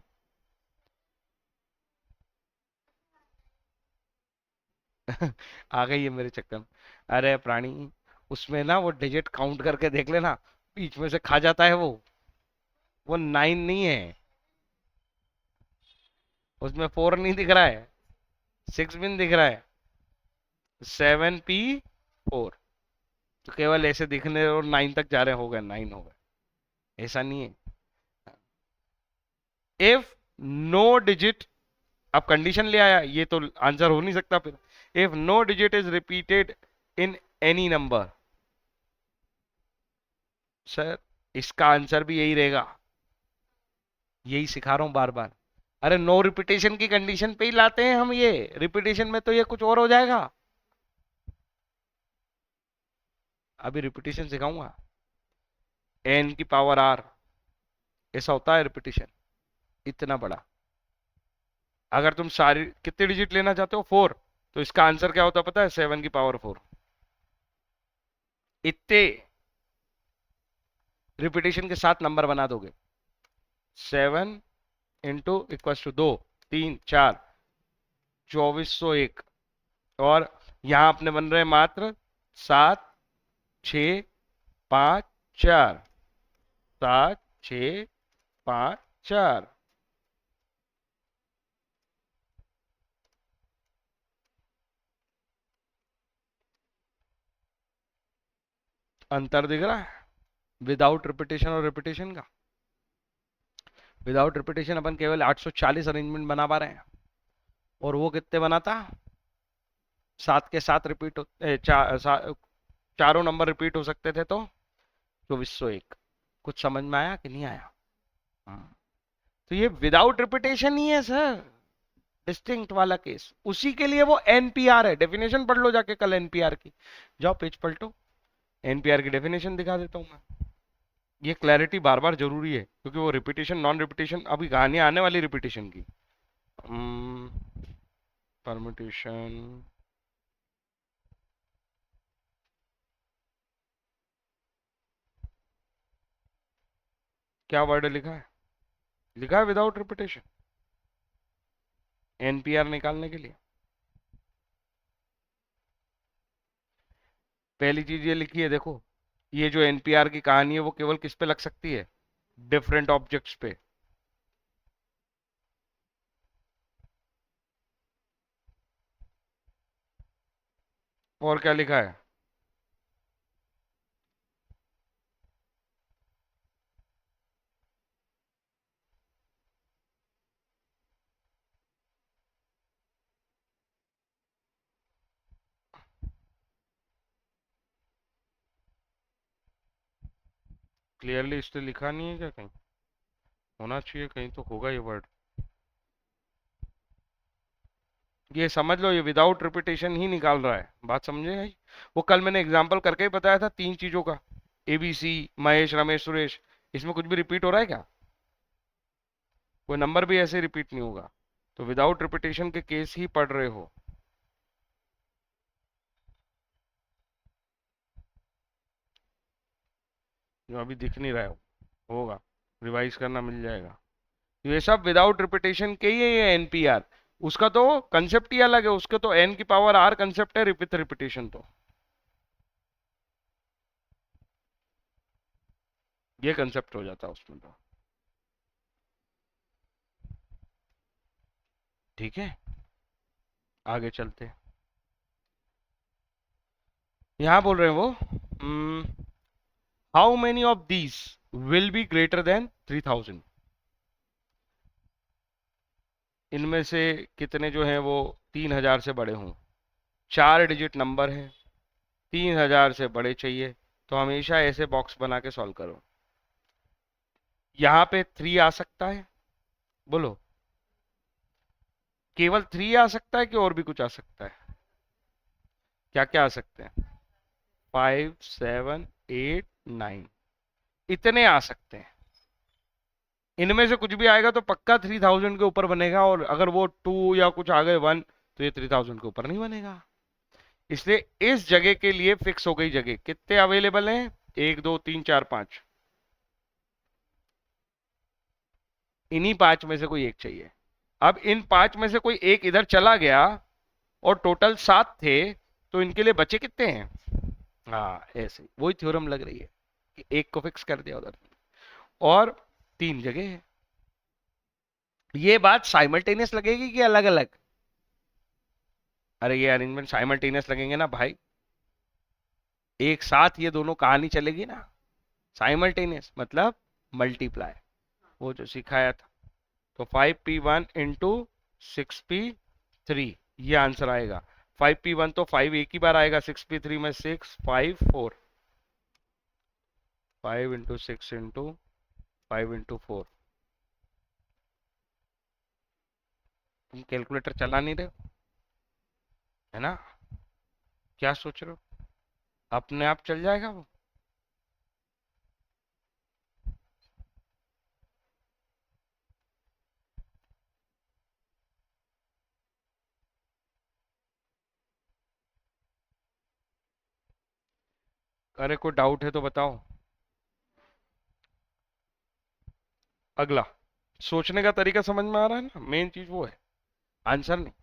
आ गई है मेरे चक्कर में। अरे प्राणी, उसमें ना वो डिजिट काउंट करके देख लेना, बीच में से खा जाता है वो 9 नहीं है, उसमें 4 नहीं दिख रहा है, 6 भी नहीं दिख रहा है, 7p4। तो केवल ऐसे दिखने और 9 तक जा रहे, हो गए 9 हो गए, ऐसा नहीं है। इफ नो डिजिट, अब कंडीशन ले आया, ये तो आंसर हो नहीं सकता फिर। If no digit is repeated in any number, sir इसका आंसर भी यही रहेगा, यही सिखा रहा हूं बार बार। अरे नो रिपीटेशन की कंडीशन पे ही लाते हैं हम, ये रिपीटेशन में तो ये कुछ और हो जाएगा। अभी रिपीटेशन सिखाऊंगा, एन की पावर आर, ऐसा होता है रिपीटेशन, इतना बड़ा। अगर तुम सारी कितने डिजिट लेना चाहते हो, 4, तो इसका आंसर क्या होता है पता है, 7 की पावर 4। इतने रिपीटेशन के साथ नंबर बना दोगे, 7 × 2 = 2 3 4, 2401। और यहां अपने बन रहे मात्र 7 6 5 4 7 6 5 4। अंतर दिख रहा है विदाउट रिपीटेशन और रिपीटेशन का? विदाउट रिपीटेशन अपन केवल 840 अरेंजमेंट बना पा रहे हैं, और वो कितने बनाता? 7 के 7 रिपीट चारों नंबर रिपीट हो सकते थे, तो 2401। कुछ समझ में आया कि नहीं आया? हाँ। तो ये विदाउट रिपीटेशन ही है सर, डिस्टिंक्ट वाला केस। उसी के लिए वो एनपीआर है। डेफिनेशन पढ़ लो जाके कल एनपीआर की, जाओ पेज पलटो, एनपीआर की डेफिनेशन दिखा देता हूं मैं। ये क्लैरिटी बार बार जरूरी है, क्योंकि वो रिपीटेशन नॉन रिपीटेशन अभी कहानी आने वाली रिपीटेशन की। परमुटेशन, क्या वर्ड लिखा है? लिखा है विदाउट रिपीटेशन, एनपीआर निकालने के लिए। पहली चीज ये लिखी है, देखो, ये जो एनपीआर की कहानी है वो केवल किस पे लग सकती है? डिफरेंट ऑब्जेक्ट्स पे। और क्या लिखा है? क्लियरली इसलिए लिखा नहीं है क्या? कहीं होना चाहिए, कहीं तो होगा ये वर्ड। ये समझ लो, ये विदाउट रिपीटेशन ही निकाल रहा है। बात समझे भाई? वो कल मैंने एग्जांपल करके ही बताया था 3 चीजों का, एबीसी, महेश, रमेश, सुरेश। इसमें कुछ भी रिपीट हो रहा है क्या? कोई नंबर भी ऐसे रिपीट नहीं होगा। तो विदाउट रिपीटेशन के केस ही पढ़ रहे हो। जो अभी दिख नहीं रहा है होगा, रिवाइज करना मिल जाएगा। ये सब विदाउट रिपीटेशन के ही है एनपीआर। उसका तो कंसेप्ट ही अलग है, उसके तो एन की पावर आर कंसेप्ट है, विथ रिपीटेशन। तो ये कंसेप्ट हो जाता है उसमें तो। ठीक है, आगे चलते हैं। यहां बोल रहे हैं वो, how many of these will be greater than 3000? इनमें से कितने जो हैं वो 3000 से बड़े हों? 4 डिजिट नंबर है, 3000 से बड़े चाहिए, तो हमेशा ऐसे बॉक्स बना के सॉल्व करो। यहां पे 3 आ सकता है, बोलो। केवल 3 आ सकता है कि और भी कुछ आ सकता है? क्या क्या आ सकते हैं? 5 7 8 9, इतने आ सकते हैं। इनमें से कुछ भी आएगा तो पक्का 3000 के ऊपर बनेगा, और अगर वो 2 या कुछ आ गए 1, तो ये 3000 के ऊपर नहीं बनेगा। इसलिए इस जगह के लिए फिक्स हो गई जगह। कितने अवेलेबल हैं? 1 2 3 4 5। इन्हीं 5 में से कोई एक चाहिए। अब इन 5 में से कोई एक इधर चला गया, और टोटल 7 थे, तो इनके लिए बचे कितने हैं? हाँ, ऐसे वही थ्योरम लग रही है कि एक को फिक्स कर दिया उधर, और 3 जगह है। ये बात साइमल्टेनियस लगेगी कि अलग अलग? अरे ये अरेंजमेंट साइमल्टेनियस लगेंगे ना भाई, एक साथ ये दोनों कहानी चलेगी ना। साइमल्टेनियस मतलब मल्टीप्लाई, वो जो सिखाया था। तो 5p1 इंटू 6p3, ये आंसर आएगा। 5p1 तो 5 एक ही बार आएगा, 6p3 में 6 5 4, 5 इंटू 6 इंटू 5 इंटू 4। तुम कैलकुलेटर चला नहीं रहे हो, है ना? क्या सोच रहे हो? अपने आप चल जाएगा वो। अरे कोई डाउट है तो बताओ। अगला, सोचने का तरीका समझ में आ रहा है ना? मेन चीज वो है, आंसर नहीं।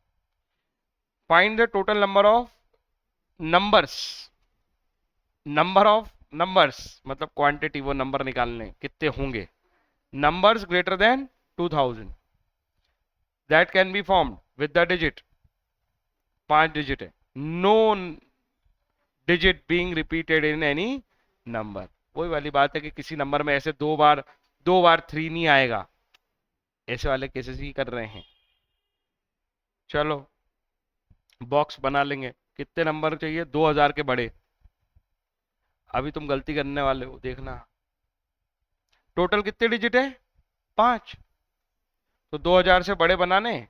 Find the total number of numbers, number of numbers मतलब क्वांटिटी, वो नंबर निकालने कितने होंगे। Numbers greater than 2000 that can be formed with the digit, 5 digit है, no digit being repeated in any number. वही वाली बात है कि किसी नंबर में ऐसे दो बार 3 नहीं आएगा, ऐसे वाले केसेस ही कर रहे हैं। चलो बॉक्स बना लेंगे। कितने नंबर चाहिए, 2000 के बड़े। अभी तुम गलती करने वाले हो, देखना। टोटल कितने डिजिट है, 5। तो 2000 से बड़े बनाने,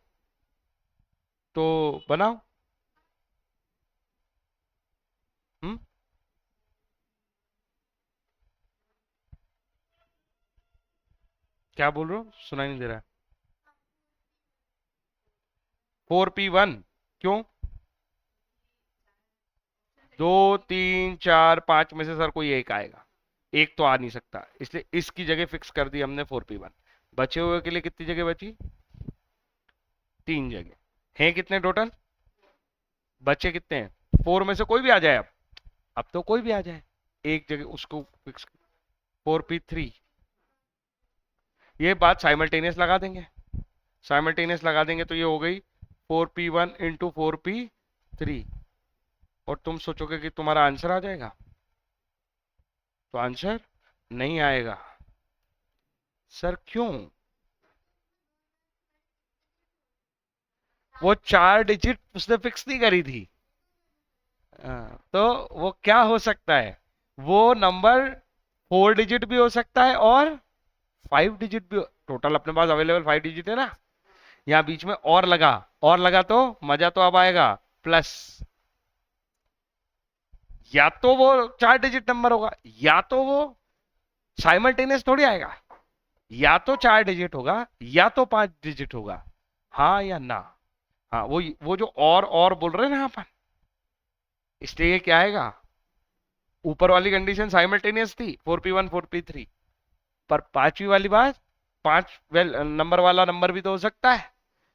तो बनाओ। हम्म, क्या बोल रहे हो, सुनाई नहीं दे रहा है। 4p1, क्यों? 2 3 4 5 में से सर कोई एक आएगा, एक तो आ नहीं सकता, इसलिए इसकी जगह फिक्स कर दी हमने 4p1। बचे हुए के लिए कितनी जगह बची, 3 जगह। हैं कितने टोटल, बचे कितने हैं, 4 में से कोई भी आ जाए अब तो कोई भी आ जाए, एक जगह उसको फिक्स। 4p3, ये बात साइमल्टेनियस लगा देंगे। साइमल्टेनियस लगा देंगे तो ये हो गई 4p1 इंटू 4p3। और तुम सोचोगे कि तुम्हारा आंसर आ जाएगा, तो आंसर नहीं आएगा। सर क्यों, वो 4 डिजिट उसने फिक्स नहीं करी थी। तो वो क्या हो सकता है, वो नंबर 4 डिजिट भी हो सकता है और 5 डिजिट भी। टोटल अपने पास अवेलेबल 5 डिजिट है ना, यहाँ बीच में और लगा तो मजा तो अब आएगा। प्लस, या तो वो 4 डिजिट नंबर होगा, या तो वो साइमल्टेनियस थोड़ी आएगा, या तो 4 डिजिट होगा या तो 5 डिजिट होगा। हाँ या ना। हाँ, वो जो और बोल रहे हैं ना अपन, इसलिए ये क्या आएगा। ऊपर वाली कंडीशन साइमल्टेनियस थी, 4p1 4p3, पर पांचवी वाली बात, पांच वेल नंबर वाला नंबर भी तो हो सकता है,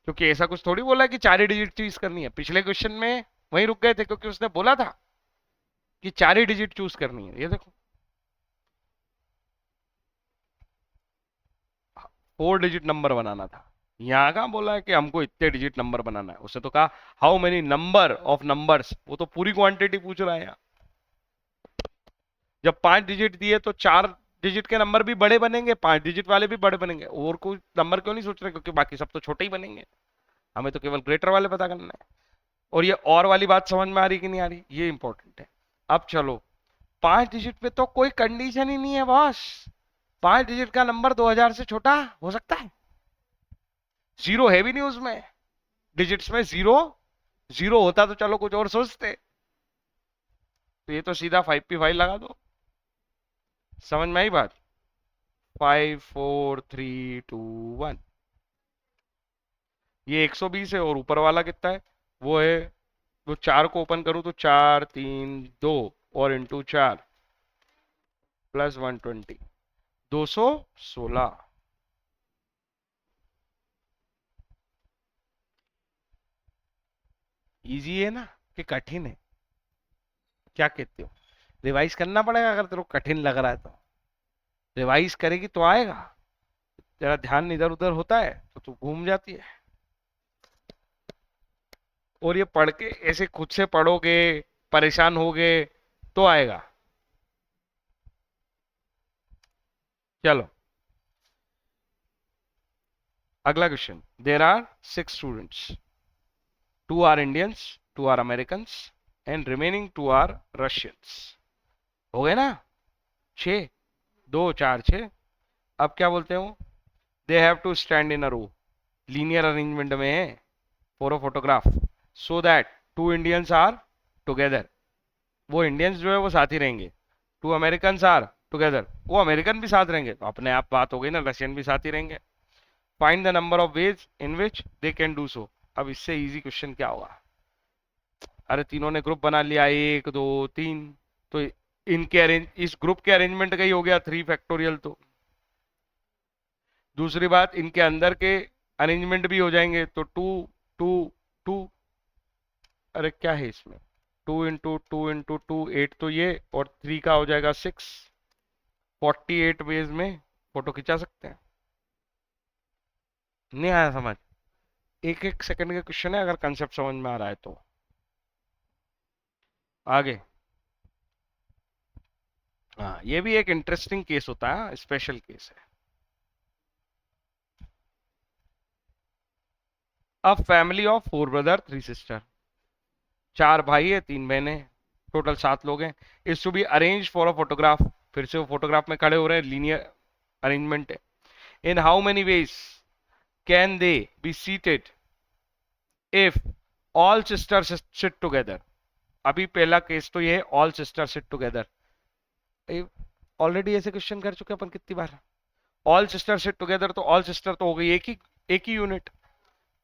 क्योंकि ऐसा कुछ थोड़ी बोला है कि 4 ही डिजिट चूज करनी है। पिछले क्वेश्चन में वहीं रुक गए थे, क्योंकि उसने बोला था कि 4 ही डिजिट चूज करनी है। ये देखो, 4 डिजिट नंबर बनाना था। यहाँ कहाँ बोला है कि हमको इतने डिजिट नंबर बनाना है, उसने तो कहा how many number of numbers, वो तो पूरी क्वांटिटी पूछ रहा है यहाँ। जब 5 डिजिट दिए तो 4 डिजिट के नंबर भी बड़े बनेंगे, 5 डिजिट वाले भी बड़े बनेंगे, और कोई नंबर क्यों नहीं सोच रहे, क्योंकि बाकी सब तो छोटे ही बनेंगे। हमें तो केवल ग्रेटर वाले पता करना है। और ये और वाली बात समझ में आ रही कि नहीं आ रही, ये इंपॉर्टेंट है। अब चलो, 5 डिजिट पे तो कोई कंडीशन ही नहीं है बॉस। 5 डिजिट का नंबर 2000 से छोटा हो सकता है, जीरो है भी नहीं उसमें, डिजिट्स में जीरो, जीरो होता तो चलो कुछ और सोचते। तो ये तो सीधा 5p5 लगा दो। समझ में आई बात। 5 4 3 2 1, ये 120 है, और ऊपर वाला कितना है, वो है, वो 4 को ओपन करूं तो 4 3 2, और इंटू 4 प्लस 120, 216। इजी है ना कि कठिन है, क्या कहते हो। रिवाइज करना पड़ेगा, अगर तेरे को कठिन लग रहा है तो रिवाइज करेगी तो आएगा। तेरा ध्यान इधर उधर होता है तो तू घूम जाती है। और ये पढ़ के ऐसे खुद से पढ़ोगे, परेशान होगे, तो आएगा। चलो अगला question. There are 6 students, 2 are Indians, 2 are Americans, and remaining 2 are Russians. हो गए ना, 6, 2 4 6। अब क्या बोलते हो, they have to stand in a row, linear arrangement में है for a photograph, so that 2 Indians are together, वो इंडियंस जो है वो साथ ही रहेंगे। 2 अमेरिकन आर टुगेदर, वो अमेरिकन भी साथ रहेंगे, तो अपने आप बात हो गई ना, रशियन भी साथ ही रहेंगे। Find the number of ways in which they can do so. अब इससे इजी क्वेश्चन क्या होगा, अरे तीनों ने ग्रुप बना लिया, 1 2 3, तो इनके अरेंज, इस ग्रुप के अरेंजमेंट का ही हो गया 3 फैक्टोरियल। तो दूसरी बात, इनके अंदर के अरेंजमेंट भी हो जाएंगे, तो 2 2 2। अरे क्या है इसमें, 2 इंटू 2 8 तो ये, और 3 का हो जाएगा 6। 48 वेज में फोटो खिंचा सकते हैं। नहीं आया समझ? एक एक सेकंड का क्वेश्चन है, अगर कंसेप्ट समझ में आ रहा है तो। आगे। हाँ, ये भी एक इंटरेस्टिंग केस होता है, स्पेशल केस है। A family of 4 brother 3 sister, 4 भाई है 3 बहनें, टोटल 7 लोग हैं। Is to be arrange for a photograph. फिर से वो फोटोग्राफ में खड़े हो रहे हैं, लीनियर अरेंजमेंट है। In how many ways can they be seated if all sisters seat together? अभी पहला केस तो ये है, all sister sit together. Already ऐसे क्वेश्चन कर चुके हैं अपन कितनी बार। ऑल सिस्टर सिट टुगेदर, तो ऑल सिस्टर तो हो गई एक ही यूनिट।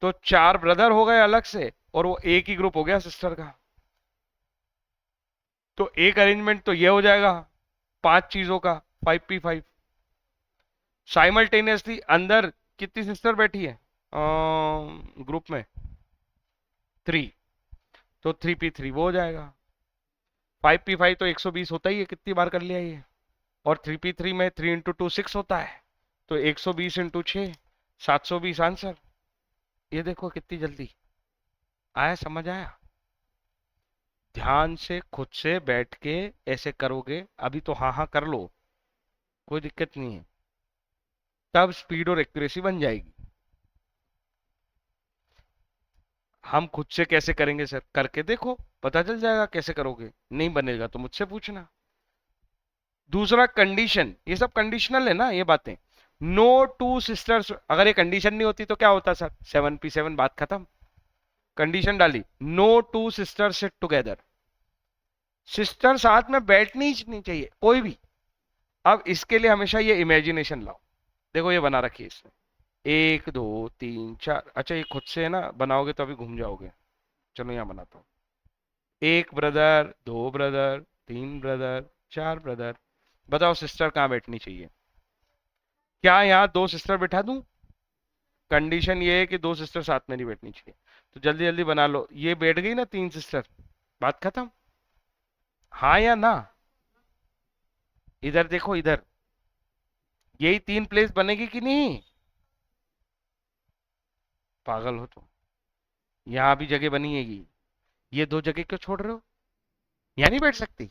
तो 4 ब्रदर हो गए अलग से, और वो एक ही ग्रुप हो गया सिस्टर का। तो एक अरेंजमेंट तो ये हो जाएगा 5 चीजों का, 5p5। साइमल्टेनियसली अंदर कितनी सिस्टर बैठी है ग्रुप में? 3। तो 3p3 वो हो जाएगा। 5p5 तो 120 होता ही है, कितनी बार कर लिया ये। और 3p3 में 3 इंटू 2 6 होता है, तो 120 इंटू 6, 720 आंसर। ये देखो कितनी जल्दी आया, समझ आया? ध्यान से खुद से बैठ के ऐसे करोगे, अभी तो हाँ हाँ कर लो, कोई दिक्कत नहीं है, तब स्पीड और एक्यूरेसी बन जाएगी। हम खुद से कैसे करेंगे सर? करके देखो, पता चल जाएगा कैसे करोगे। नहीं बनेगा तो मुझसे पूछना। दूसरा कंडीशन, ये सब कंडीशनल है ना ये बातें। नो टू सिस्टर्स, अगर ये कंडीशन नहीं होती तो क्या होता सर? 7p7, बात खत्म। कंडीशन डाली, no two sister sit together. Sister साथ में बैठनी ही नहीं चाहिए कोई भी। अब इसके लिए हमेशा ये इमेजिनेशन लाओ। देखो ये बना रखी है इसने, 1 2 3 4। अच्छा ये खुद से है ना, बनाओगे तो अभी घूम जाओगे। चलो यहाँ बनाता हूँ। 1 ब्रदर, 2 ब्रदर, 3 ब्रदर, 4 ब्रदर। बताओ सिस्टर कहाँ बैठनी चाहिए? क्या यहाँ 2 सिस्टर बैठा दूं? कंडीशन ये है कि 2 सिस्टर साथ में नहीं बैठनी चाहिए। तो जल्दी जल्दी बना लो, ये बैठ गई ना 3 सिस्टर, बात खत्म। हाँ या ना? इधर देखो इधर, यही 3 प्लेस बनेगी कि नहीं? पागल हो तुम, यहाँ भी जगह बनी हैगी, ये 2 जगह क्यों छोड़ रहे हो? यहाँ नहीं बैठ सकती?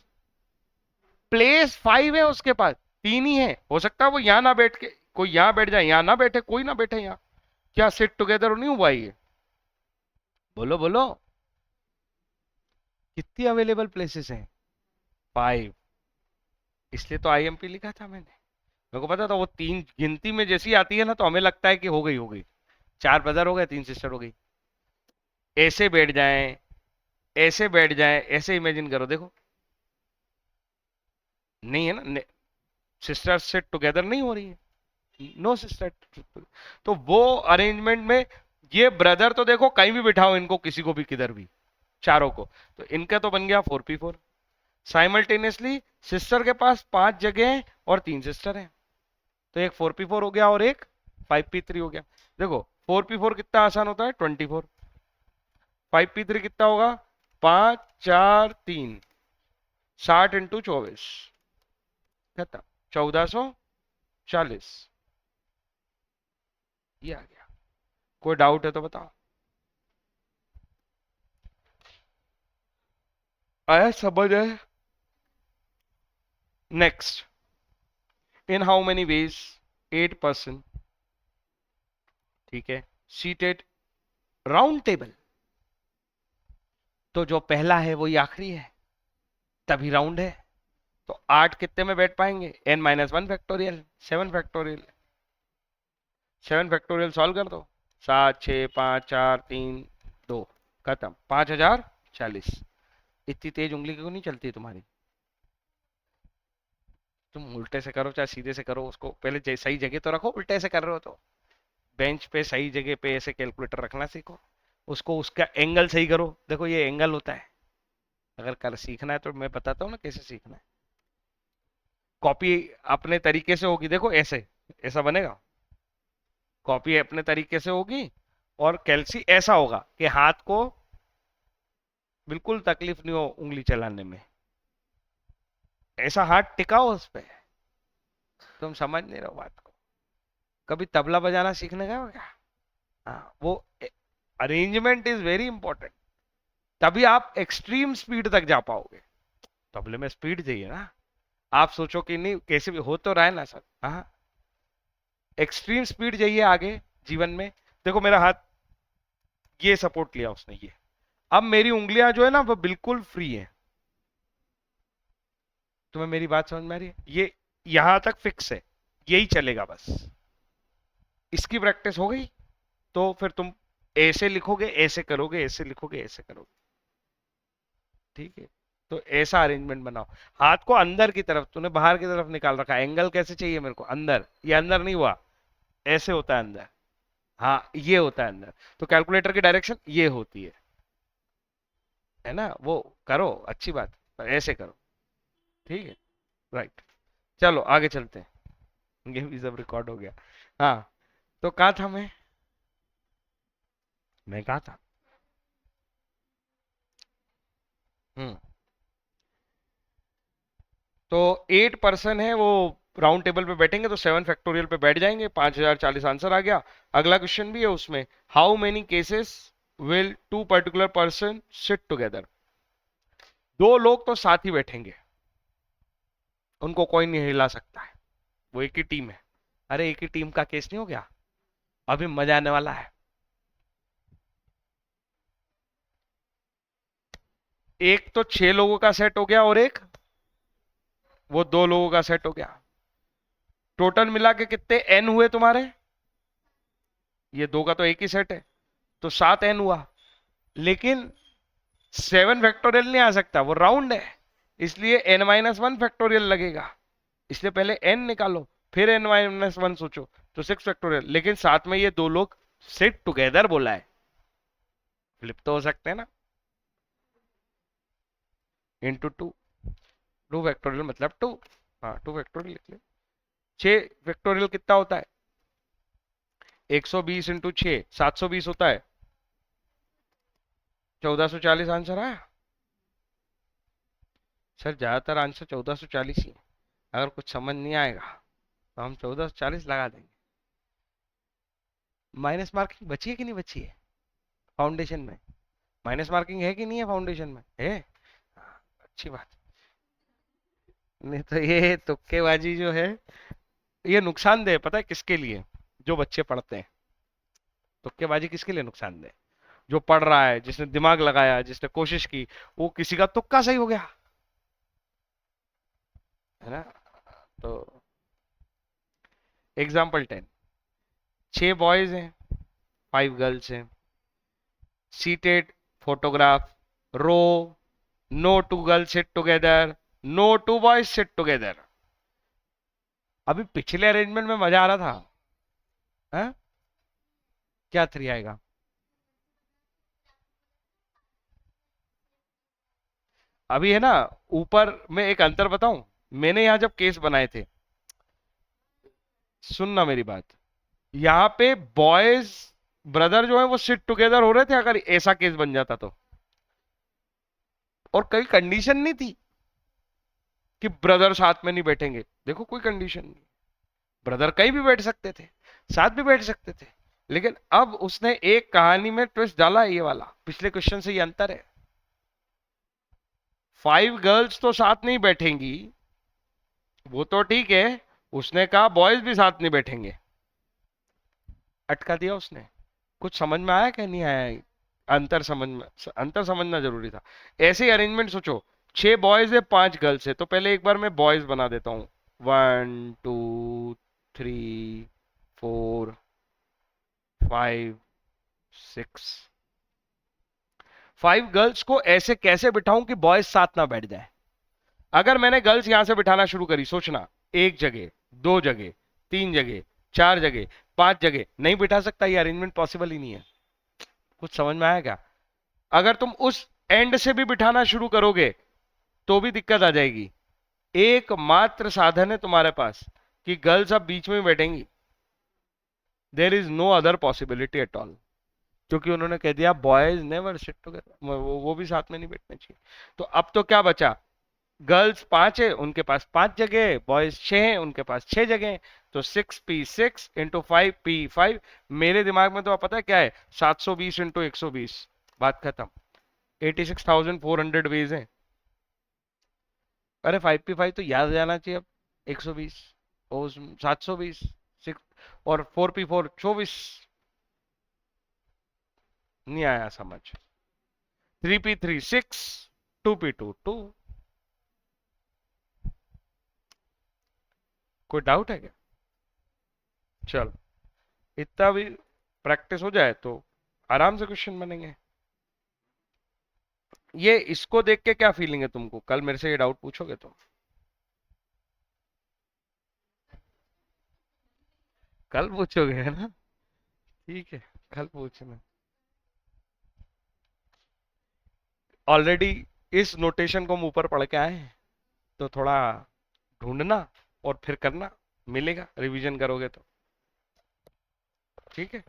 प्लेस 5 है उसके पास, 3 ही है। हो सकता है वो यहाँ ना बैठ के, कोई यहाँ बैठ जाए, यहाँ ना बैठे, कोई ना बैठे यहाँ। क्या सिट टुगेदर नहीं हुआ ये? बोलो बोलो, कितनी अवेलेबल प्लेसेस हैं? 5। इसलिए तो आईएमपी लिखा था मैंने। मेरे को पता था वो 3 गिनती में जैसी आती है ना, तो हमें लगता है कि हो गई। 4 ब्रदर हो गए, 3 सिस्टर हो गई। ऐसे बैठ जाएं, ऐसे बैठ जाएं, ऐसे इमेजिन करो, देखो नहीं है ना, सिस्टर से टुगेदर नहीं हो रही है, नो सिस्टर। तो वो अरेंजमेंट में ये ब्रदर तो देखो कहीं भी बिठाओ इनको, किसी को भी किधर भी, चारों को, तो इनका तो बन गया 4p4। साइमल्टेनियसली सिस्टर के पास 5 जगह हैं और 3 सिस्टर हैं, तो एक 4p4 हो गया और एक 5p3 हो गया। देखो 4p4 कितना आसान होता है, 24। 5p3 कितना होगा, 5 4 3, 60 इंटू 24, खत्म, 1440। ये आ गया। कोई डाउट है तो बताओ। आया समझ है? Next, in how many ways 8 person, ठीक है, सीटेड राउंड टेबल। तो जो पहला है वही आखिरी है, तभी राउंड है। तो 8 कितने में बैठ पाएंगे? n-1 factorial, 7 factorial. 7 factorial solve कर दो, 7 6 5 4 3 2, खत्म, 5040। इतनी तेज उंगली क्यों नहीं चलती तुम्हारी? तुम उल्टे से करो चाहे सीधे से करो, उसको पहले सही जगह तो रखो। उल्टे से कर रहे हो तो बेंच पे सही जगह पे ऐसे कैलकुलेटर रखना सीखो। उसको उसका एंगल सही करो, देखो ये एंगल होता है। अगर कर सीखना है तो मैं बताता हूँ ना कैसे सीखना है। कॉपी अपने तरीके से होगी, देखो ऐसे, ऐसा बनेगा। कॉपी अपने तरीके से होगी, और कैलसी ऐसा होगा कि हाथ को बिल्कुल तकलीफ नहीं हो उंगली चलाने में, ऐसा हाथ टिकाओ उस पे। तुम समझ नहीं रहो बात को। कभी तबला बजाना सीखने गए हो क्या? हाँ, वो अरेंजमेंट इज वेरी इंपॉर्टेंट, तभी आप एक्सट्रीम स्पीड तक जा पाओगे। तबले में स्पीड चाहिए ना। आप सोचो कि नहीं कैसे भी हो तो रहा है ना सर, हाँ, एक्सट्रीम स्पीड चाहिए आगे जीवन में। देखो मेरा हाथ ये सपोर्ट लिया उसने, ये अब मेरी उंगलियां जो है ना वो बिल्कुल फ्री है। तुम्हें मेरी बात समझ में आ रही है? ये यहां तक फिक्स है, यही चलेगा बस। इसकी प्रैक्टिस हो गई तो फिर तुम ऐसे लिखोगे, ऐसे करोगे, ऐसे लिखोगे, ऐसे करोगे। ठीक है, तो ऐसा अरेंजमेंट बनाओ। हाथ को अंदर की तरफ, तूने बाहर की तरफ निकाल रखा है, एंगल कैसे चाहिए मेरे को? अंदर, ये अंदर नहीं हुआ, ऐसे होता है अंदर। हाँ, ये होता है अंदर। तो कैलकुलेटर की डायरेक्शन ये होती है ना? वो करो, अच्छी बात, पर ऐसे करो। ठीक है, राइट। चलो आगे चलते हैं, ये भी सब रिकॉर्ड हो गया। हाँ, तो कहा था मैं कहा था। हम्म। तो 8 पर्सन है वो, राउंड टेबल पे बैठेंगे तो 7 फैक्टोरियल पे बैठ जाएंगे, 5040 आंसर आ गया। अगला क्वेश्चन भी है उसमें, how many cases will two particular person sit together. दो लोग तो साथ ही बैठेंगे, उनको कोई नहीं हिला सकता है, वो एक ही टीम है। अरे एक ही टीम का केस नहीं हो गया? अभी मजा आने वाला है। एक तो 6 लोगों का सेट हो गया, और एक वो 2 लोगों का सेट हो गया। टोटल मिला के कितने एन हुए तुम्हारे? ये दो का तो एक ही सेट है, तो 7 एन हुआ। लेकिन 7 फैक्टोरियल नहीं आ सकता, वो राउंड है, इसलिए n-1 फैक्टोरियल लगेगा। इसलिए पहले n निकालो, फिर n-1 सोचो, तो 6 फैक्टोरियल। लेकिन साथ में ये दो लोग सिट टुगेदर बोला है, फ्लिप तो हो सकते हैं ना। इंटू 2 फैक्टोरियल मतलब 2। हाँ, 2 फैक्टोरियल लिख ले। 6 फैक्टोरियल कितना होता है? 120 इंटू 6 720 होता है। 1440 आंसर आया। सर ज्यादातर आंसर 1440 ही है, अगर कुछ समझ नहीं आएगा तो हम 1440 लगा देंगे। माइनस मार्किंग बची है कि नहीं बची है फाउंडेशन में? माइनस मार्किंग है कि नहीं है फाउंडेशन में? है। हाँ, अच्छी बात। नहीं तो ये तुक्केबाजी जो है, ये नुकसानदेह है, पता है किसके लिए? जो बच्चे पढ़ते हैं। तुक्केबाजी किसके लिए नुकसानदेह? जो पढ़ रहा है, जिसने दिमाग लगाया, जिसने कोशिश की, वो किसी का तुक्का सही हो गया, है ना? तो एग्जाम्पल 10, 6 बॉयज हैं, 5 गर्ल्स हैं, seated photograph, row, no 2 girls sit together, no 2 boys sit together. अभी पिछले अरेंजमेंट में मजा आ रहा था, हाँ? क्या 3 आएगा? अभी है ना, ऊपर में एक अंतर बताऊं। मैंने यहां जब केस बनाए थे, सुनना मेरी बात, यहाँ पे बॉयज ब्रदर जो है वो सिट टुगेदर हो रहे थे, अगर ऐसा केस बन जाता तो। और कई कंडीशन नहीं थी कि ब्रदर साथ में नहीं बैठेंगे, देखो कोई कंडीशन नहीं, ब्रदर कहीं भी बैठ सकते थे, साथ भी बैठ सकते थे। लेकिन अब उसने एक कहानी में ट्विस्ट डाला है, ये वाला पिछले क्वेश्चन से ये अंतर है। 5 गर्ल्स तो साथ नहीं बैठेंगी, वो तो ठीक है, उसने कहा बॉयज भी साथ नहीं बैठेंगे, अटका दिया उसने। कुछ समझ में आया कि नहीं आया? अंतर समझ में, अंतर समझना जरूरी था। ऐसे ही अरेंजमेंट सोचो, 6 बॉयज है, 5 गर्ल्स है, तो पहले एक बार मैं बॉयज बना देता हूँ। 1 2 3 4 5 6। 5 गर्ल्स को ऐसे कैसे बिठाऊं कि बॉयज साथ ना बैठ जाए? अगर मैंने गर्ल्स यहां से बिठाना शुरू करी, सोचना, एक जगह, 2 जगह, 3 जगह, 4 जगह, 5 जगह, नहीं बिठा सकता, ये अरेंजमेंट पॉसिबल ही नहीं है। कुछ समझ में आया क्या? अगर तुम उस एंड से भी बिठाना शुरू करोगे तो भी दिक्कत आ जाएगी। एकमात्र साधन है तुम्हारे पास कि गर्ल्स अब बीच में बैठेंगी, there is no other possibility at all. क्योंकि उन्होंने कह दिया बॉयज नेवर सिट टुगेदर, वो भी साथ में नहीं बैठने चाहिए। तो अब तो क्या बचा, गर्ल्स 5 है उनके पास 5 जगह, बॉयज 6 हैं उनके पास 6 जगह। तो 6p6 × 5p5। मेरे दिमाग में तो आप पता है क्या है, 720 × 120, बात खत्म। 86,400 वेज है। अरे 5p5 तो याद जाना चाहिए अब। 120 और 720, 6 और 4p4 24। नहीं आया समझ। 3p3 6, 2p2 2। कोई डाउट है क्या? चलो, इतना भी प्रैक्टिस हो जाए तो आराम से क्वेश्चन बनेंगे। ये इसको देख के क्या फीलिंग है तुमको, कल मेरे से ये डाउट पूछोगे तुम? कल पूछोगे है ना? ठीक है, कल पूछना। ऑलरेडी इस नोटेशन को हम ऊपर पढ़ के आए हैं, तो थोड़ा ढूंढना और फिर करना, मिलेगा रिवीजन करोगे तो। ठीक है।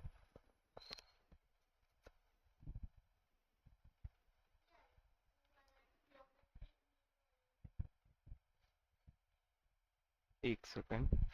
एक सेकंड।